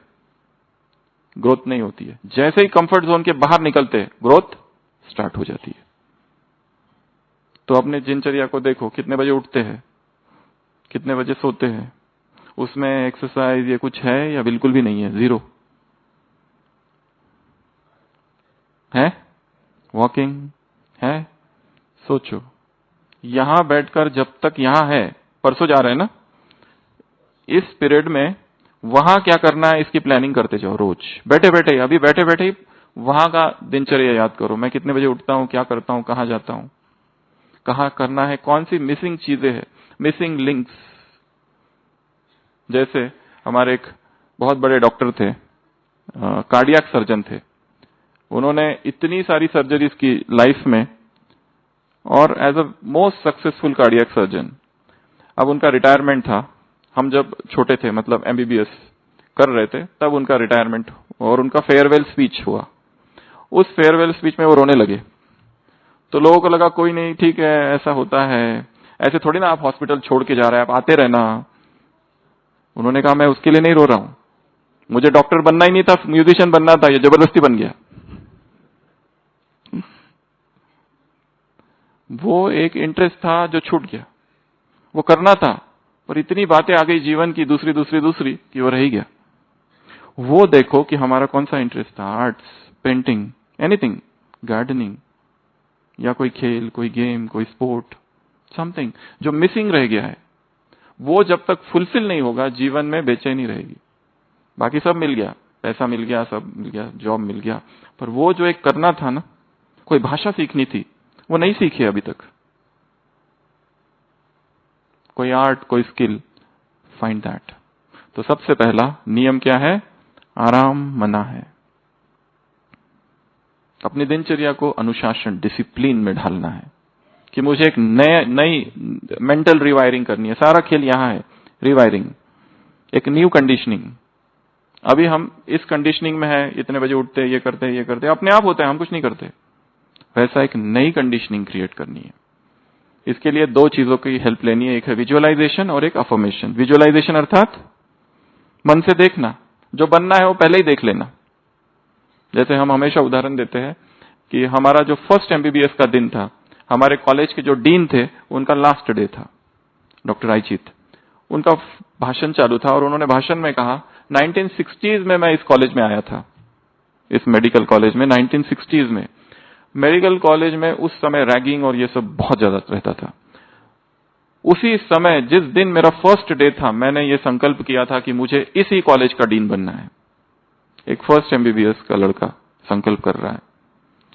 Speaker 1: ग्रोथ नहीं होती है। जैसे ही कंफर्ट जोन के बाहर निकलते हैं, ग्रोथ स्टार्ट हो जाती है। तो अपने दिनचर्या को देखो, कितने बजे उठते हैं, कितने बजे सोते हैं, उसमें एक्सरसाइज ये कुछ है या बिल्कुल भी नहीं है? जीरो है? वॉकिंग है? सोचो, यहां बैठकर जब तक यहां है, परसों जा रहे हैं ना, इस पीरियड में वहां क्या करना है इसकी प्लानिंग करते जाओ। रोज बैठे बैठे, अभी बैठे बैठे ही वहां का दिनचर्या याद करो। मैं कितने बजे उठता हूं, क्या करता हूं, कहां जाता हूं, कहां करना है, कौन सी मिसिंग चीजें हैं, मिसिंग लिंक्स। जैसे हमारे एक बहुत बड़े डॉक्टर थे, कार्डियक सर्जन थे। उन्होंने इतनी सारी सर्जरीज की लाइफ में, और as a most successful cardiac surgeon. अब उनका रिटायरमेंट था। हम जब छोटे थे, मतलब एमबीबीएस कर रहे थे, तब उनका रिटायरमेंट और उनका फेयरवेल स्पीच हुआ। उस फेयरवेल स्पीच में वो रोने लगे। तो लोगों को लगा कोई नहीं, ठीक है, ऐसा होता है, ऐसे थोड़ी ना आप हॉस्पिटल छोड़ के जा रहे हैं, आप आते रहना। उन्होंने कहा मैं उसके लिए नहीं रो रहा हूं, मुझे डॉक्टर बनना ही नहीं था, म्यूजिशियन बनना था, ये जबरदस्ती बन गया। वो एक इंटरेस्ट था जो छूट गया, वो करना था, पर इतनी बातें आ गई जीवन की, दूसरी दूसरी दूसरी, कि वो रह ही गया। वो देखो कि हमारा कौन सा इंटरेस्ट था, आर्ट्स, पेंटिंग, एनीथिंग, गार्डनिंग, या कोई खेल, कोई गेम, कोई स्पोर्ट, समथिंग जो मिसिंग रह गया है। वो जब तक फुलफिल नहीं होगा, जीवन में बेचैनी रहेगी। बाकी सब मिल गया, पैसा मिल गया, सब मिल गया, जॉब मिल गया, पर वो जो एक करना था ना, कोई भाषा सीखनी थी, वो नहीं सीखी अभी तक। कोई आर्ट, कोई स्किल, फाइंड दैट। तो सबसे पहला नियम क्या है? आराम मना है। अपनी दिनचर्या को अनुशासन, डिसिप्लिन में ढालना है कि मुझे एक नई मेंटल रिवायरिंग करनी है। सारा खेल यहां है, रिवायरिंग, एक न्यू कंडीशनिंग। अभी हम इस कंडीशनिंग में है, इतने बजे उठते, ये करते, ये करते, अपने आप होते हैं, हम कुछ नहीं करते। वैसा एक नई कंडीशनिंग क्रिएट करनी है। इसके लिए दो चीजों की हेल्प लेनी है, एक है विजुअलाइजेशन और एक अफर्मेशन। विजुअलाइजेशन अर्थात मन से देखना, जो बनना है वो पहले ही देख लेना। जैसे हम हमेशा उदाहरण देते हैं कि हमारा जो फर्स्ट एमबीबीएस का दिन था, हमारे कॉलेज के जो डीन थे, उनका लास्ट डे था, डॉक्टर आईचित। उनका भाषण चालू था और उन्होंने भाषण में कहा, 1960s में मैं इस कॉलेज में आया था, इस मेडिकल कॉलेज में 1960s में। मेडिकल कॉलेज में उस समय रैगिंग और ये सब बहुत ज्यादा रहता था। उसी समय, जिस दिन मेरा फर्स्ट डे था, मैंने ये संकल्प किया था कि मुझे इसी कॉलेज का डीन बनना है। एक फर्स्ट एमबीबीएस का लड़का संकल्प कर रहा है,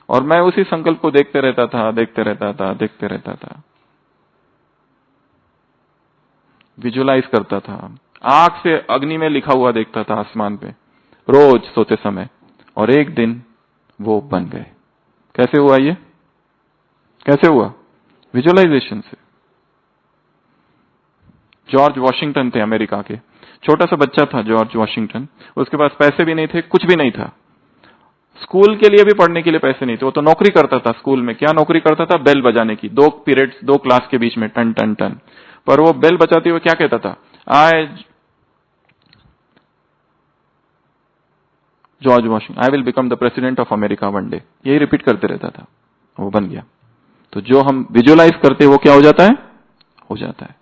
Speaker 1: और मैं उसी संकल्प को देखते रहता था, देखते रहता था, देखते रहता था, विजुअलाइज करता था, आंख से अग्नि में लिखा हुआ देखता था आसमान पे, रोज सोते समय। और एक दिन वो बन गए। कैसे हुआ ये? कैसे हुआ? विजुअलाइजेशन से। जॉर्ज वॉशिंगटन थे अमेरिका के, छोटा सा बच्चा था जॉर्ज वॉशिंगटन। उसके पास पैसे भी नहीं थे, कुछ भी नहीं था, स्कूल के लिए भी पढ़ने के लिए पैसे नहीं थे। वो तो नौकरी करता था स्कूल में। क्या नौकरी करता था? बेल बजाने की, 2 पीरियड्स, 2 क्लास के बीच में, टन टन टन। पर वो बेल बजाते हुए क्या कहता था? George Washington, I will become the president of America one day. यही रिपीट करते रहता था, वो बन गया। तो जो हम विजुअलाइज करते हैं वो क्या हो जाता है? हो जाता है।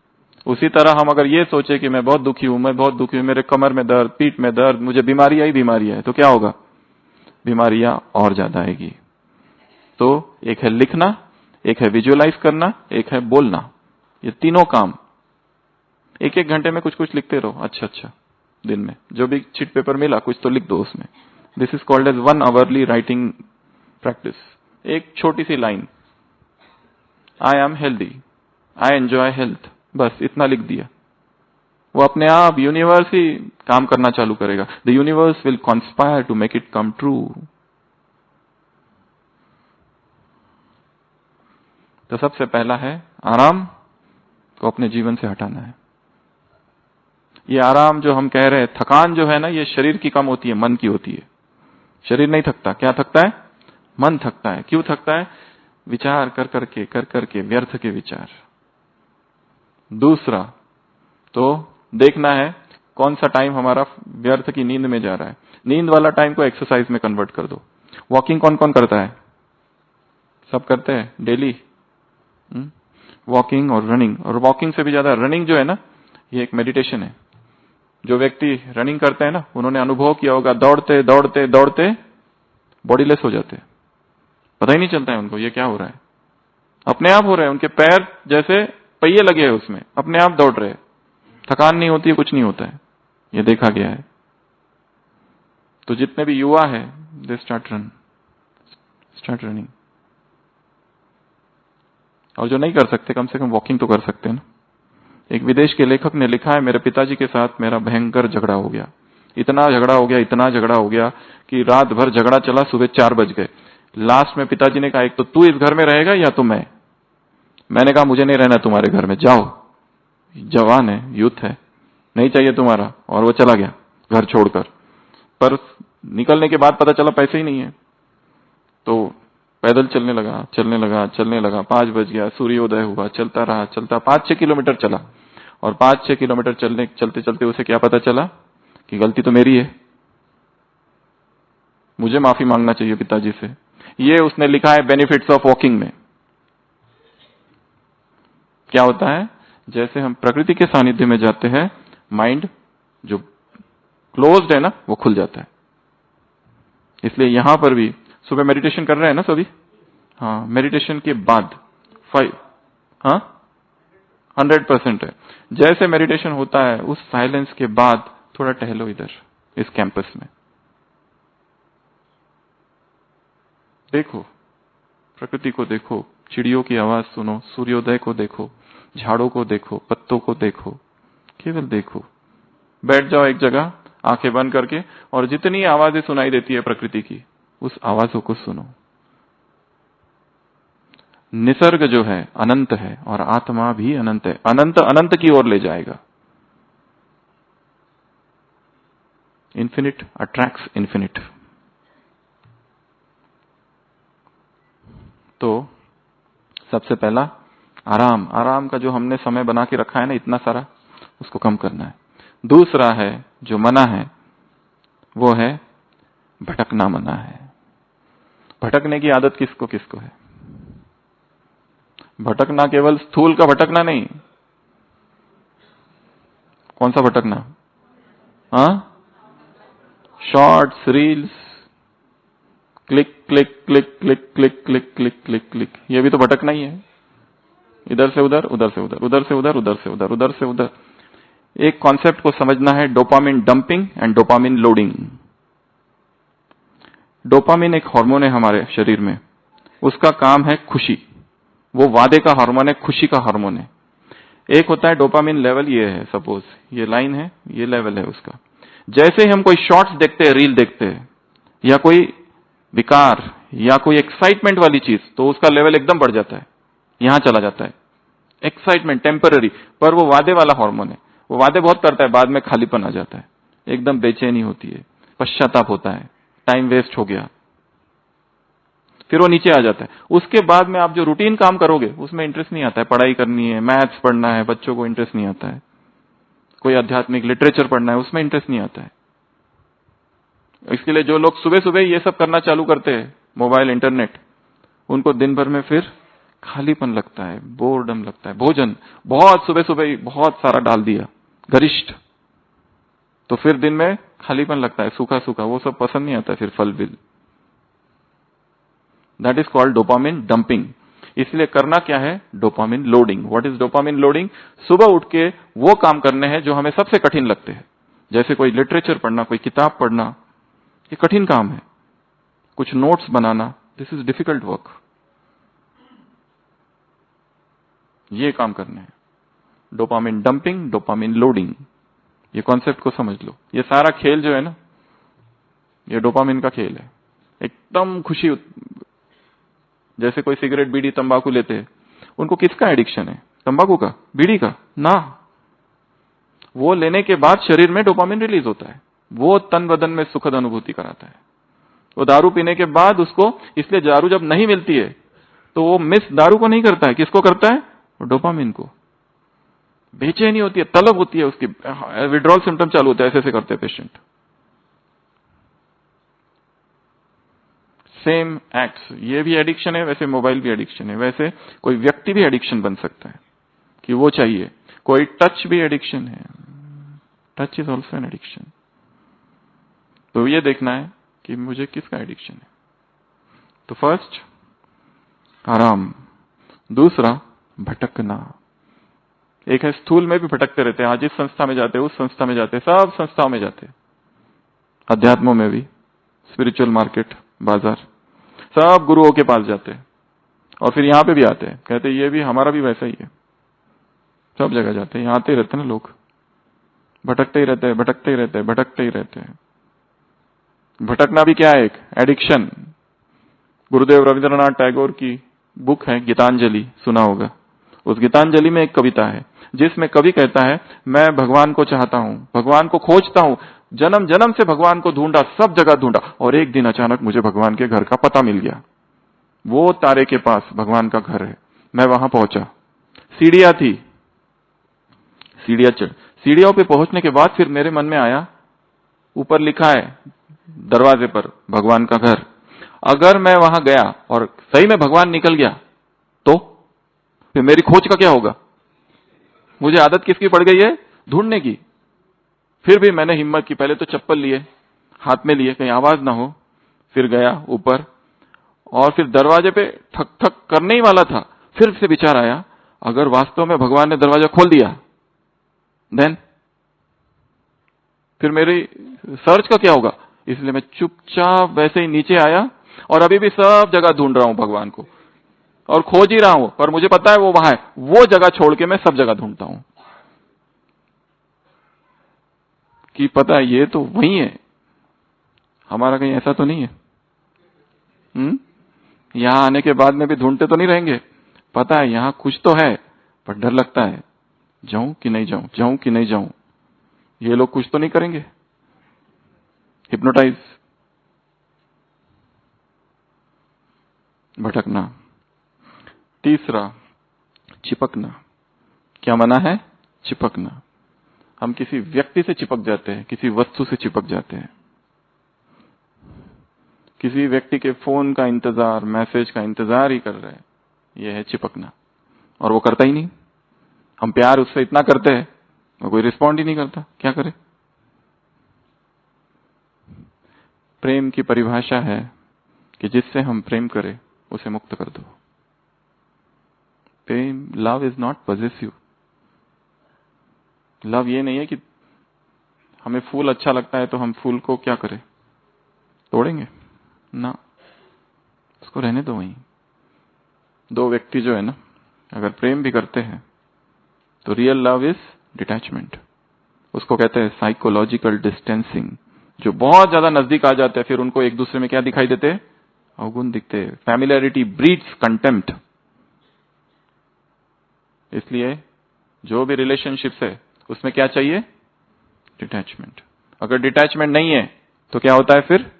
Speaker 1: उसी तरह हम अगर ये सोचे कि मैं बहुत दुखी हूं, मैं बहुत दुखी हूं, मेरे कमर में दर्द, पीठ में दर्द, मुझे बीमारियां ही बीमारियां है, तो क्या होगा? बीमारियां और ज्यादा आएगी। तो एक है लिखना, एक है विजुअलाइज करना, एक है बोलना। ये तीनों काम 1-1 घंटे में कुछ कुछ लिखते रहो। अच्छा अच्छा, दिन में जो भी चिट पेपर मिला कुछ तो लिख दो उसमें। This is called as 1 hourly writing practice. एक छोटी सी line, I am healthy, I enjoy health, बस इतना लिख दिया। वो अपने आप यूनिवर्स ही काम करना चालू करेगा। The universe will conspire to make it come true. तो सबसे पहला है आराम को अपने जीवन से हटाना है। ये आराम जो हम कह रहे हैं, थकान जो है ना, ये शरीर की कम होती है, मन की होती है। शरीर नहीं थकता, क्या थकता है? मन थकता है। क्यों थकता है? विचार कर करके व्यर्थ के विचार। दूसरा तो देखना है कौन सा टाइम हमारा व्यर्थ की नींद में जा रहा है। नींद वाला टाइम को एक्सरसाइज में कन्वर्ट कर दो। वॉकिंग कौन कौन करता है? सब करते हैं डेली, वॉकिंग और रनिंग। और वॉकिंग से भी ज्यादा रनिंग जो है ना, ये एक मेडिटेशन है। जो व्यक्ति रनिंग करते हैं ना, उन्होंने अनुभव किया होगा, दौड़ते दौड़ते दौड़ते बॉडीलेस हो जाते हैं, पता ही नहीं चलता है उनको ये क्या हो रहा है। अपने आप हो रहा है, उनके पैर जैसे पहिए लगे हैं उसमें, अपने आप दौड़ रहे हैं, थकान नहीं होती है, कुछ नहीं होता है, ये देखा गया है। तो जितने भी युवा है, दे स्टार्ट रनिंग। और जो नहीं कर सकते, कम से कम वॉकिंग तो कर सकते हैं ना। एक विदेश के लेखक ने लिखा है, मेरे पिताजी के साथ मेरा भयंकर झगड़ा हो गया, इतना झगड़ा हो गया कि रात भर झगड़ा चला, सुबह 4 बज गए। लास्ट में पिताजी ने कहा, एक तो तू इस घर में रहेगा या तो मैंने कहा मुझे नहीं रहना तुम्हारे घर में, जाओ, जवान है, यूथ है, नहीं चाहिए तुम्हारा। और वो चला गया घर छोड़कर। पर निकलने के बाद पता चला पैसे ही नहीं है, तो पैदल चलने लगा। 5 बज गया, सूर्योदय हुआ, चलता रहा, 5-6 किलोमीटर चला। और 5-6 किलोमीटर चलते चलते उसे क्या पता चला कि गलती तो मेरी है, मुझे माफी मांगना चाहिए पिताजी से। ये उसने लिखा है बेनिफिट्स ऑफ वॉकिंग में। क्या होता है, जैसे हम प्रकृति के सानिध्य में जाते हैं, माइंड जो क्लोज्ड है ना, वो खुल जाता है। इसलिए यहां पर भी सुबह मेडिटेशन कर रहे हैं ना सभी? हाँ, मेडिटेशन के बाद 100% है। जैसे मेडिटेशन होता है, उस साइलेंस के बाद थोड़ा टहलो इधर इस कैंपस में, देखो प्रकृति को, देखो चिड़ियों की आवाज सुनो, सूर्योदय को देखो, झाड़ों को देखो, पत्तों को देखो, केवल देखो। बैठ जाओ एक जगह आंखें बंद करके, और जितनी आवाजें सुनाई देती है प्रकृति की, उस आवाजों को सुनो। निसर्ग जो है अनंत है और आत्मा भी अनंत है, अनंत अनंत की ओर ले जाएगा। Infinite attracts infinite. तो सबसे पहला आराम का जो हमने समय बना के रखा है ना इतना सारा, उसको कम करना है। दूसरा है जो मना है, वो है भटकना मना है। भटकने की आदत किसको किसको है? भटकना केवल स्थूल का भटकना नहीं। कौन सा भटकना? Shorts, reels, click click click click click click click click click, ये भी तो भटकना ही है। इधर से उधर, उधर से उधर, उधर से उधर, उधर से उधर, उधर से उधर। एक कॉन्सेप्ट को समझना है, dopamine dumping and dopamine loading. Dopamine एक हार्मोन है हमारे शरीर में, उसका काम है खुशी, वो वादे का हार्मोन है, खुशी का हार्मोन है। एक होता है डोपामिन लेवल, ये है, सपोज ये लाइन है, ये लेवल है उसका। जैसे ही हम कोई शॉर्ट्स देखते हैं, रील देखते हैं, या कोई विकार या कोई एक्साइटमेंट वाली चीज, तो उसका लेवल एकदम बढ़ जाता है, यहां चला जाता है। एक्साइटमेंट टेम्पररी, पर वो वादे वाला हार्मोन है, वो वादे बहुत करता है, बाद में खालीपन आ जाता है, एकदम बेचैनी होती है, पश्चाताप होता है, टाइम वेस्ट हो गया, फिर वो नीचे आ जाता है। उसके बाद में आप जो रूटीन काम करोगे उसमें इंटरेस्ट नहीं आता है, पढ़ाई करनी है, मैथ्स पढ़ना है, बच्चों को इंटरेस्ट नहीं आता है, कोई आध्यात्मिक लिटरेचर पढ़ना है, उसमें इंटरेस्ट नहीं आता है। इसके लिए जो लोग सुबह सुबह ये सब करना चालू करते हैं, मोबाइल इंटरनेट, उनको दिन भर में फिर खालीपन लगता है, बोरडम लगता है। भोजन बहुत सुबह सुबह बहुत सारा डाल दिया, गरिष्ठ, तो फिर दिन में खालीपन लगता है, सूखा सूखा, वो सब पसंद नहीं आता है, फिर फल bill. That is called dopamine dumping. इसलिए करना क्या है? Dopamine loading. What is dopamine loading? सुबह उठ के वो काम करने हैं जो हमें सबसे कठिन लगते हैं, जैसे कोई लिटरेचर पढ़ना, कोई किताब पढ़ना, ये कठिन काम है। कुछ notes banana, this is difficult work. ये काम करने हैं। डोपामिन डंपिंग, डोपामिन लोडिंग, ये कॉन्सेप्ट को समझ लो। ये सारा खेल जो है ना, ये डोपामिन का खेल है। एकदम खुशी, जैसे कोई सिगरेट बीड़ी तंबाकू लेते हैं, उनको किसका एडिक्शन है? तंबाकू का, बीड़ी का? ना, वो लेने के बाद शरीर में डोपामिन रिलीज होता है, वो तन बदन में सुखद अनुभूति कराता है। वो दारू पीने के बाद उसको, इसलिए दारू जब नहीं मिलती है तो वो मिस दारू को नहीं करता है, किसको करता है? डोपामिन को। बेचैनी होती है, तलब होती है उसकी, विड्रॉल सिम्टम चालू होता है, ऐसे ऐसे करते हैं पेशेंट। सेम एक्ट्स, ये भी एडिक्शन है, वैसे मोबाइल भी एडिक्शन है, वैसे कोई व्यक्ति भी एडिक्शन बन सकता है कि वो चाहिए। कोई टच भी एडिक्शन है, touch is also an addiction. तो ये देखना है कि मुझे किसका एडिक्शन है। तो फर्स्ट आराम, दूसरा भटकना। एक है स्थूल में भी भटकते रहते हैं, आज इस संस्था में जाते हैं, उस संस्था में जाते हैं, सब संस्थाओं में जाते हैं, अध्यात्मों में भी, स्पिरिचुअल मार्केट, बाजार, सब गुरुओं के पास जाते हैं और फिर यहां पे भी आते हैं, कहते हैं ये भी हमारा भी वैसा ही है। सब जगह जाते हैं, यहां आते ही रहते हैं ना लोग, भटकते ही रहते हैं, भटकते ही रहते हैं, भटकते ही रहते हैं। भटकना भी क्या है? एक एडिक्शन। गुरुदेव रविंद्रनाथ टैगोर की बुक है गीतांजलि, सुना होगा। उस गीतांजलि में एक कविता है जिसमें कवि कहता है, मैं भगवान को चाहता हूं, भगवान को खोजता हूं, जन्म जन्म से भगवान को ढूंढा, सब जगह ढूंढा, और एक दिन अचानक मुझे भगवान के घर का पता मिल गया। वो तारे के पास भगवान का घर है, मैं वहां पहुंचा, सीढ़ियां थी, सीढ़ियों पे पहुंचने के बाद फिर मेरे मन में आया, ऊपर लिखा है दरवाजे पर भगवान का घर। अगर मैं वहां गया और सही में भगवान निकल गया तो फिर मेरी खोज का क्या होगा? मुझे आदत किसकी पड़ गई है? ढूंढने की। फिर भी मैंने हिम्मत की, पहले तो चप्पल लिए, हाथ में लिए, कहीं आवाज ना हो, फिर गया ऊपर और फिर दरवाजे पे ठक ठक करने ही वाला था, फिर से विचार आया, अगर वास्तव में भगवान ने दरवाजा खोल दिया देन फिर मेरी सर्च का क्या होगा? इसलिए मैं चुपचाप वैसे ही नीचे आया और अभी भी सब जगह ढूंढ रहा हूं भगवान को और खोज ही रहा हूं, पर मुझे पता है वो वहां है। वो जगह छोड़ के मैं सब जगह ढूंढता हूं कि पता है ये तो वही है, हमारा कहीं ऐसा तो नहीं है। यहां आने के बाद में भी ढूंढते तो नहीं रहेंगे, पता है यहां कुछ तो है, पर डर लगता है, जाऊं कि नहीं जाऊं, जाऊं कि नहीं जाऊं, ये लोग कुछ तो नहीं करेंगे, हिप्नोटाइज। भटकना। तीसरा चिपकना। क्या मना है? चिपकना। हम किसी व्यक्ति से चिपक जाते हैं, किसी वस्तु से चिपक जाते हैं, किसी व्यक्ति के फोन का इंतजार, मैसेज का इंतजार ही कर रहे हैं, यह है चिपकना। और वो करता ही नहीं, हम प्यार उससे इतना करते हैं वो कोई रिस्पॉन्ड ही नहीं करता, क्या करे? प्रेम की परिभाषा है कि जिससे हम प्रेम करें उसे मुक्त कर दो। प्रेम, love is not possessive. Love ये नहीं है कि हमें फूल अच्छा लगता है तो हम फूल को क्या करें, तोड़ेंगे ना, उसको रहने दो वहीं। दो व्यक्ति जो है ना, अगर प्रेम भी करते हैं तो रियल लव इज डिटैचमेंट, उसको कहते हैं साइकोलॉजिकल डिस्टेंसिंग। जो बहुत ज्यादा नजदीक आ जाते हैं फिर उनको एक दूसरे में क्या दिखाई देते हैं? अवगुण दिखते हैं। Familiarity breeds contempt. इसलिए जो भी रिलेशनशिप्स है उसमें क्या चाहिए? डिटैचमेंट। अगर डिटैचमेंट नहीं है तो क्या होता है? फिर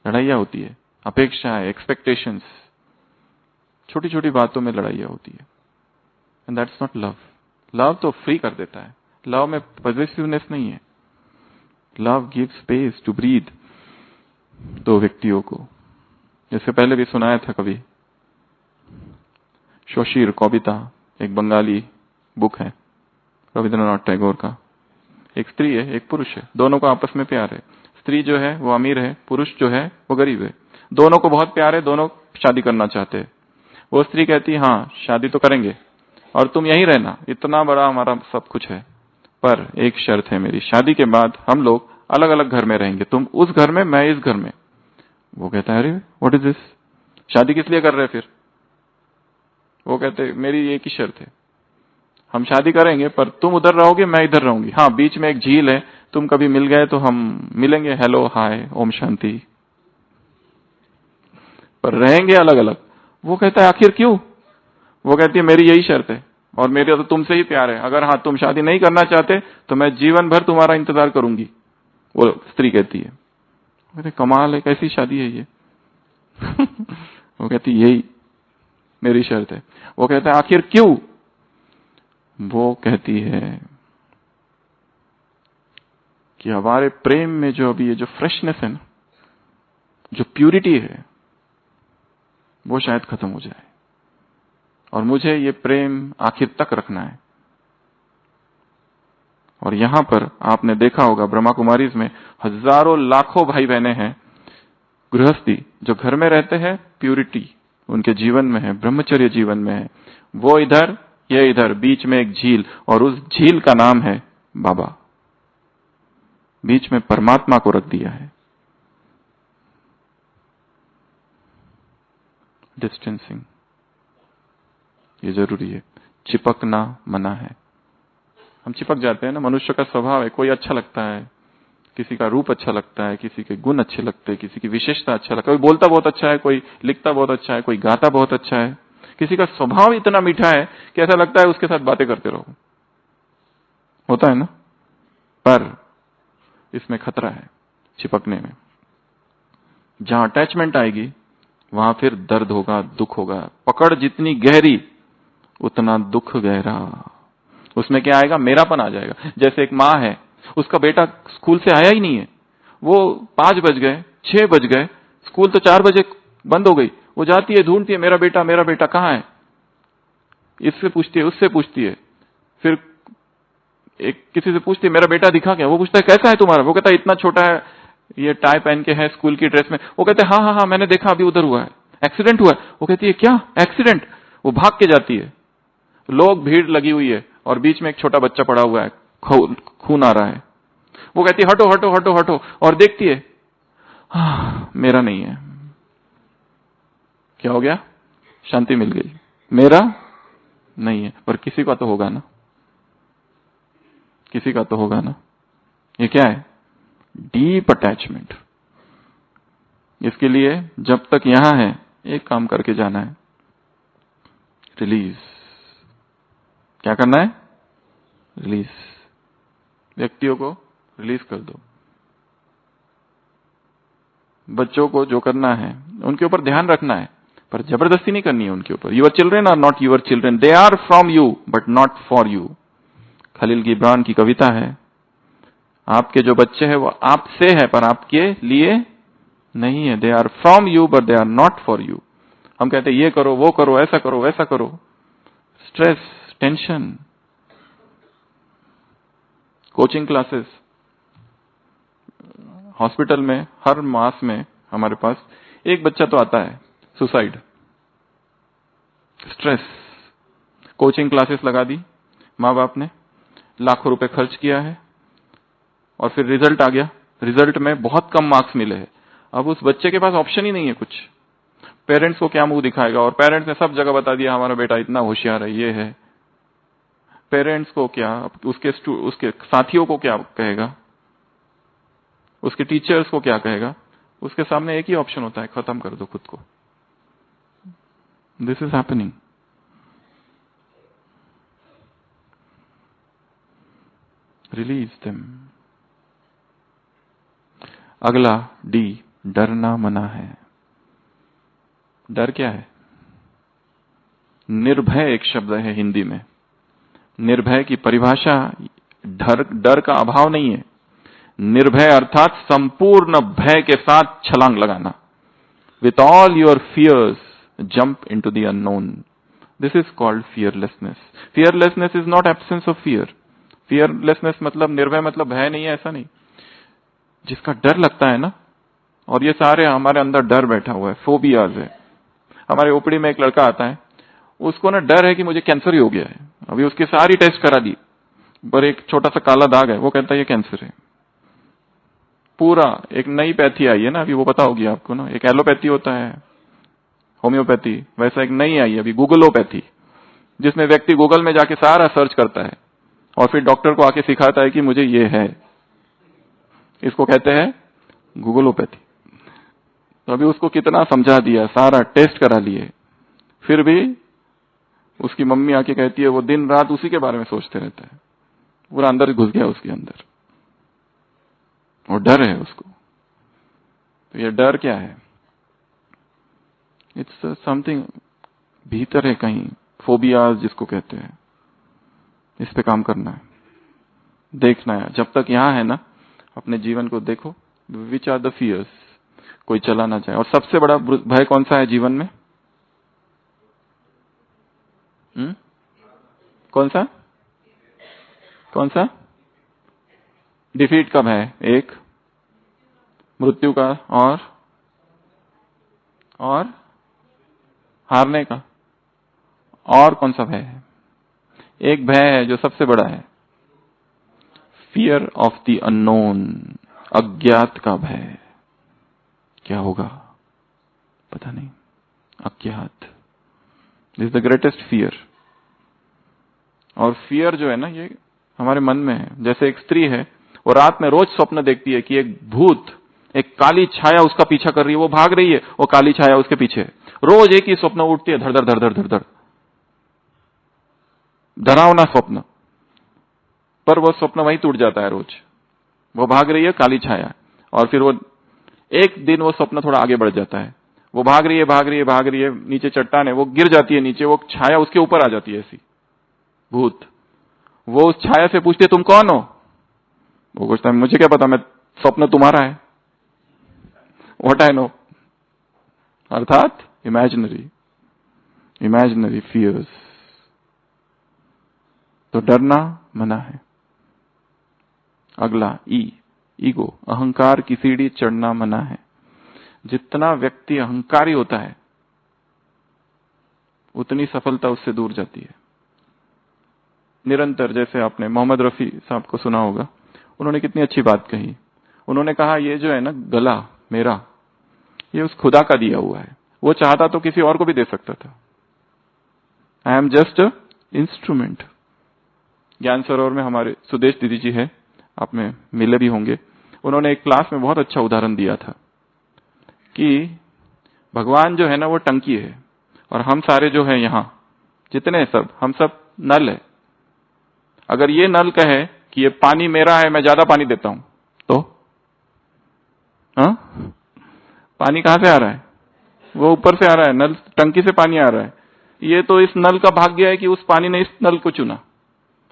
Speaker 1: लड़ाइयां होती है, अपेक्षाएं, एक्सपेक्टेशंस, छोटी छोटी बातों में लड़ाइयां होती है। And that's not love. Love तो फ्री कर देता है, लव में पॉजेसिवनेस नहीं है। Love give space to breathe. दो व्यक्तियों को, इससे पहले भी सुनाया था कभी, शोशीर कविता, एक बंगाली बुक है रविंद्रनाथ टैगोर का। एक स्त्री है, एक पुरुष है, दोनों को आपस में प्यार है। स्त्री जो है वो अमीर है, पुरुष जो है वो गरीब है, दोनों को बहुत प्यार है, दोनों शादी करना चाहते हैं। वो स्त्री कहती है हाँ शादी तो करेंगे और तुम यहीं रहना, इतना बड़ा हमारा सब कुछ है, पर एक शर्त है मेरी, शादी के बाद हम लोग अलग अलग घर में रहेंगे, तुम उस घर में, मैं इस घर में। वो कहता है अरे व्हाट इज दिस, शादी किस लिए कर रहे हैं फिर? वो कहते मेरी एक ही शर्त है, हम शादी करेंगे पर तुम उधर रहोगे, मैं इधर रहूंगी, हाँ बीच में एक झील है, तुम कभी मिल गए तो हम मिलेंगे, हेलो हाय ओम शांति, पर रहेंगे अलग अलग। वो कहता है आखिर क्यों? वो कहती है मेरी यही शर्त है और मेरा तो तुमसे ही प्यार है, अगर हाँ तुम शादी नहीं करना चाहते तो मैं जीवन भर तुम्हारा इंतजार करूंगी। वो स्त्री कहती है, अरे कमाल है, कैसी शादी है ये। वो कहती यही मेरी शर्त है। वो कहता है आखिर क्यों? वो कहती है कि हमारे प्रेम में जो अभी ये जो फ्रेशनेस है ना, जो प्यूरिटी है, वो शायद खत्म हो जाए और मुझे ये प्रेम आखिर तक रखना है। और यहां पर आपने देखा होगा ब्रह्मा कुमारीज में हजारों लाखों भाई बहनें हैं गृहस्थी जो घर में रहते हैं, प्यूरिटी उनके जीवन में है, ब्रह्मचर्य जीवन में है। वो इधर, ये इधर, बीच में एक झील, और उस झील का नाम है बाबा। बीच में परमात्मा को रख दिया है। डिस्टेंसिंग ये जरूरी है। चिपकना मना है। हम चिपक जाते हैं ना, मनुष्य का स्वभाव है। कोई अच्छा लगता है, किसी का रूप अच्छा लगता है, किसी के गुण अच्छे लगते हैं, किसी की विशेषता अच्छा लगता है, कोई बोलता बहुत अच्छा है, कोई लिखता बहुत अच्छा है, कोई गाता बहुत अच्छा है, किसी का स्वभाव इतना मीठा है कि ऐसा लगता है उसके साथ बातें करते रहो। होता है ना? पर इसमें खतरा है चिपकने में। जहां अटैचमेंट आएगी वहां फिर दर्द होगा, दुख होगा। पकड़ जितनी गहरी उतना दुख गहरा। उसमें क्या आएगा? मेरापन आ जाएगा। जैसे एक माँ है, उसका बेटा स्कूल से आया ही नहीं है, वो 5 बज गए, 6 बज गए, स्कूल तो 4 बजे बंद हो गई। वो जाती है, ढूंढती है, मेरा बेटा कहाँ है? इससे पूछती है, उससे पूछती है, फिर एक किसी से पूछती है मेरा बेटा दिखा क्या? वो पूछता है कैसा है तुम्हारा? वो कहता है इतना छोटा है, ये टाई पहन के है, स्कूल की ड्रेस में। वो कहते हैं हाँ, मैंने देखा, अभी उधर हुआ है, एक्सीडेंट हुआ है। वो कहती है क्या एक्सीडेंट? वो भाग के जाती है, लोग भीड़ लगी हुई है और बीच में एक छोटा बच्चा पड़ा हुआ है, खून आ रहा है। वो कहती है हटो हटो हटो हटो, और देखती है मेरा नहीं है। क्या हो गया? शांति मिल गई, मेरा नहीं है। पर किसी का तो होगा ना, किसी का तो होगा ना। ये क्या है? Deep attachment. इसके लिए जब तक यहां है एक काम करके जाना है, रिलीज। क्या करना है? रिलीज। व्यक्तियों को रिलीज कर दो। बच्चों को जो करना है उनके ऊपर ध्यान रखना है, पर जबरदस्ती नहीं करनी है उनके ऊपर। Your children are not your children, they are from you but not for you. Khalil Gibran की कविता है, आपके जो बच्चे हैं वो आपसे है पर आपके लिए नहीं है। They are from you but they are not for you. हम कहते हैं ये करो, वो करो, ऐसा करो, वैसा करो। Stress, tension, coaching classes, hospital में हर मास में हमारे पास एक बच्चा तो आता है सुसाइड। स्ट्रेस। कोचिंग क्लासेस लगा दी माँ बाप ने, लाखों रुपए खर्च किया है, और फिर रिजल्ट आ गया, रिजल्ट में बहुत कम मार्क्स मिले हैं। अब उस बच्चे के पास ऑप्शन ही नहीं है कुछ। पेरेंट्स को क्या मुंह दिखाएगा? और पेरेंट्स ने सब जगह बता दिया हमारा बेटा इतना होशियार है, ये है। पेरेंट्स को क्या, उसके साथियों को क्या कहेगा, उसके टीचर्स को क्या कहेगा? उसके सामने एक ही ऑप्शन होता है, खत्म कर दो खुद को। This is happening. Release them. अगला डी, डरना मना है। डर क्या है? निर्भय एक शब्द है हिंदी में। निर्भय की परिभाषा डर का अभाव नहीं है। निर्भय अर्थात संपूर्ण भय के साथ छलांग लगाना। With all your fears jump into the unknown. This is called fearlessness. Fearlessness is not absence of fear. Fearlessness मतलब निर्भय मतलब भय नहीं है, ऐसा नहीं। जिसका डर लगता है ना, और ये सारे हमारे अंदर डर बैठा हुआ है, फोबियाज है। हमारे ओपीडी में एक लड़का आता है, उसको ना डर है कि मुझे कैंसर ही हो गया है। अभी उसकी सारी टेस्ट करा दी, पर एक छोटा सा काला दाग है। वो कहता है ये कैंसर है। पूरा एक नई पैथी आई है ना अभी, वो पता होगी आपको ना, एक एलोपैथी होता है, होम्योपैथी, वैसा एक नई आई है अभी गूगलोपैथी, जिसमें व्यक्ति गूगल में जाके सारा सर्च करता है और फिर डॉक्टर को आके सिखाता है कि मुझे ये है। इसको कहते हैं गूगलोपैथी। तो अभी उसको कितना समझा दिया, सारा टेस्ट करा लिए, फिर भी उसकी मम्मी आके कहती है वो दिन रात उसी के बारे में सोचते रहता है, पूरा अंदर घुस गया उसके अंदर, और डर है उसको। तो ये डर क्या है? इट्स समथिंग भीतर है कहीं, फोबियाज जिसको कहते हैं। इस पे काम करना है, देखना है। जब तक यहां है ना, अपने जीवन को देखो, विच आर द फियर्स, कोई चला ना जाए। और सबसे बड़ा भय कौन सा है जीवन में? कौन सा? कौन सा? डिफीट का भय एक, मृत्यु का, और हारने का। और कौन सा भय है? एक भय है जो सबसे बड़ा है, फियर ऑफ द अननोन, अज्ञात का भय। क्या होगा पता नहीं, अज्ञात। This is the greatest fear. और फियर जो है ना, ये हमारे मन में है। जैसे एक स्त्री है, वो रात में रोज स्वप्न देखती है कि एक भूत, एक काली छाया उसका पीछा कर रही है, वो भाग रही है, वो काली छाया उसके पीछे। रोज एक ही स्वप्न उठती है, धड़ धड़ धड़ धड़ धड़ धड़, डरावना स्वप्न। पर वो स्वप्न वहीं टूट जाता है रोज। वो भाग रही है, काली छाया, और फिर वो एक दिन वो स्वप्न थोड़ा आगे बढ़ जाता है। वो भाग रही है, भाग रही है, भाग रही है, नीचे चट्टान है, वो गिर जाती है नीचे, वो छाया उसके ऊपर आ जाती है ऐसी भूत। वो उस छाया से पूछती है तुम कौन हो? वो पूछता है मुझे क्या पता, मैं स्वप्न तुम्हारा है, व्हाट आई नो। अर्थात इमेजिनरी फियर्स। तो डरना मना है। अगला ईगो, अहंकार की सीढ़ी चढ़ना मना है। जितना व्यक्ति अहंकारी होता है उतनी सफलता उससे दूर जाती है। निरंतर, जैसे आपने मोहम्मद रफी साहब को सुना होगा, उन्होंने कितनी अच्छी बात कही। उन्होंने कहा ये जो है ना गला मेरा, ये उस खुदा का दिया हुआ है। वो चाहता तो किसी और को भी दे सकता था। I am just a instrument. ज्ञान सरोवर में हमारे सुदेश दीदी जी है, आप में मिले भी होंगे। उन्होंने एक क्लास में बहुत अच्छा उदाहरण दिया था कि भगवान जो है ना वो टंकी है, और हम सारे जो है यहां जितने सब, हम सब नल है। अगर ये नल कहे कि ये पानी मेरा है, मैं ज्यादा पानी देता हूं, तो पानी कहां से आ रहा है? वो ऊपर से आ रहा है, नल टंकी से पानी आ रहा है। ये तो इस नल का भाग्य है कि उस पानी ने इस नल को चुना।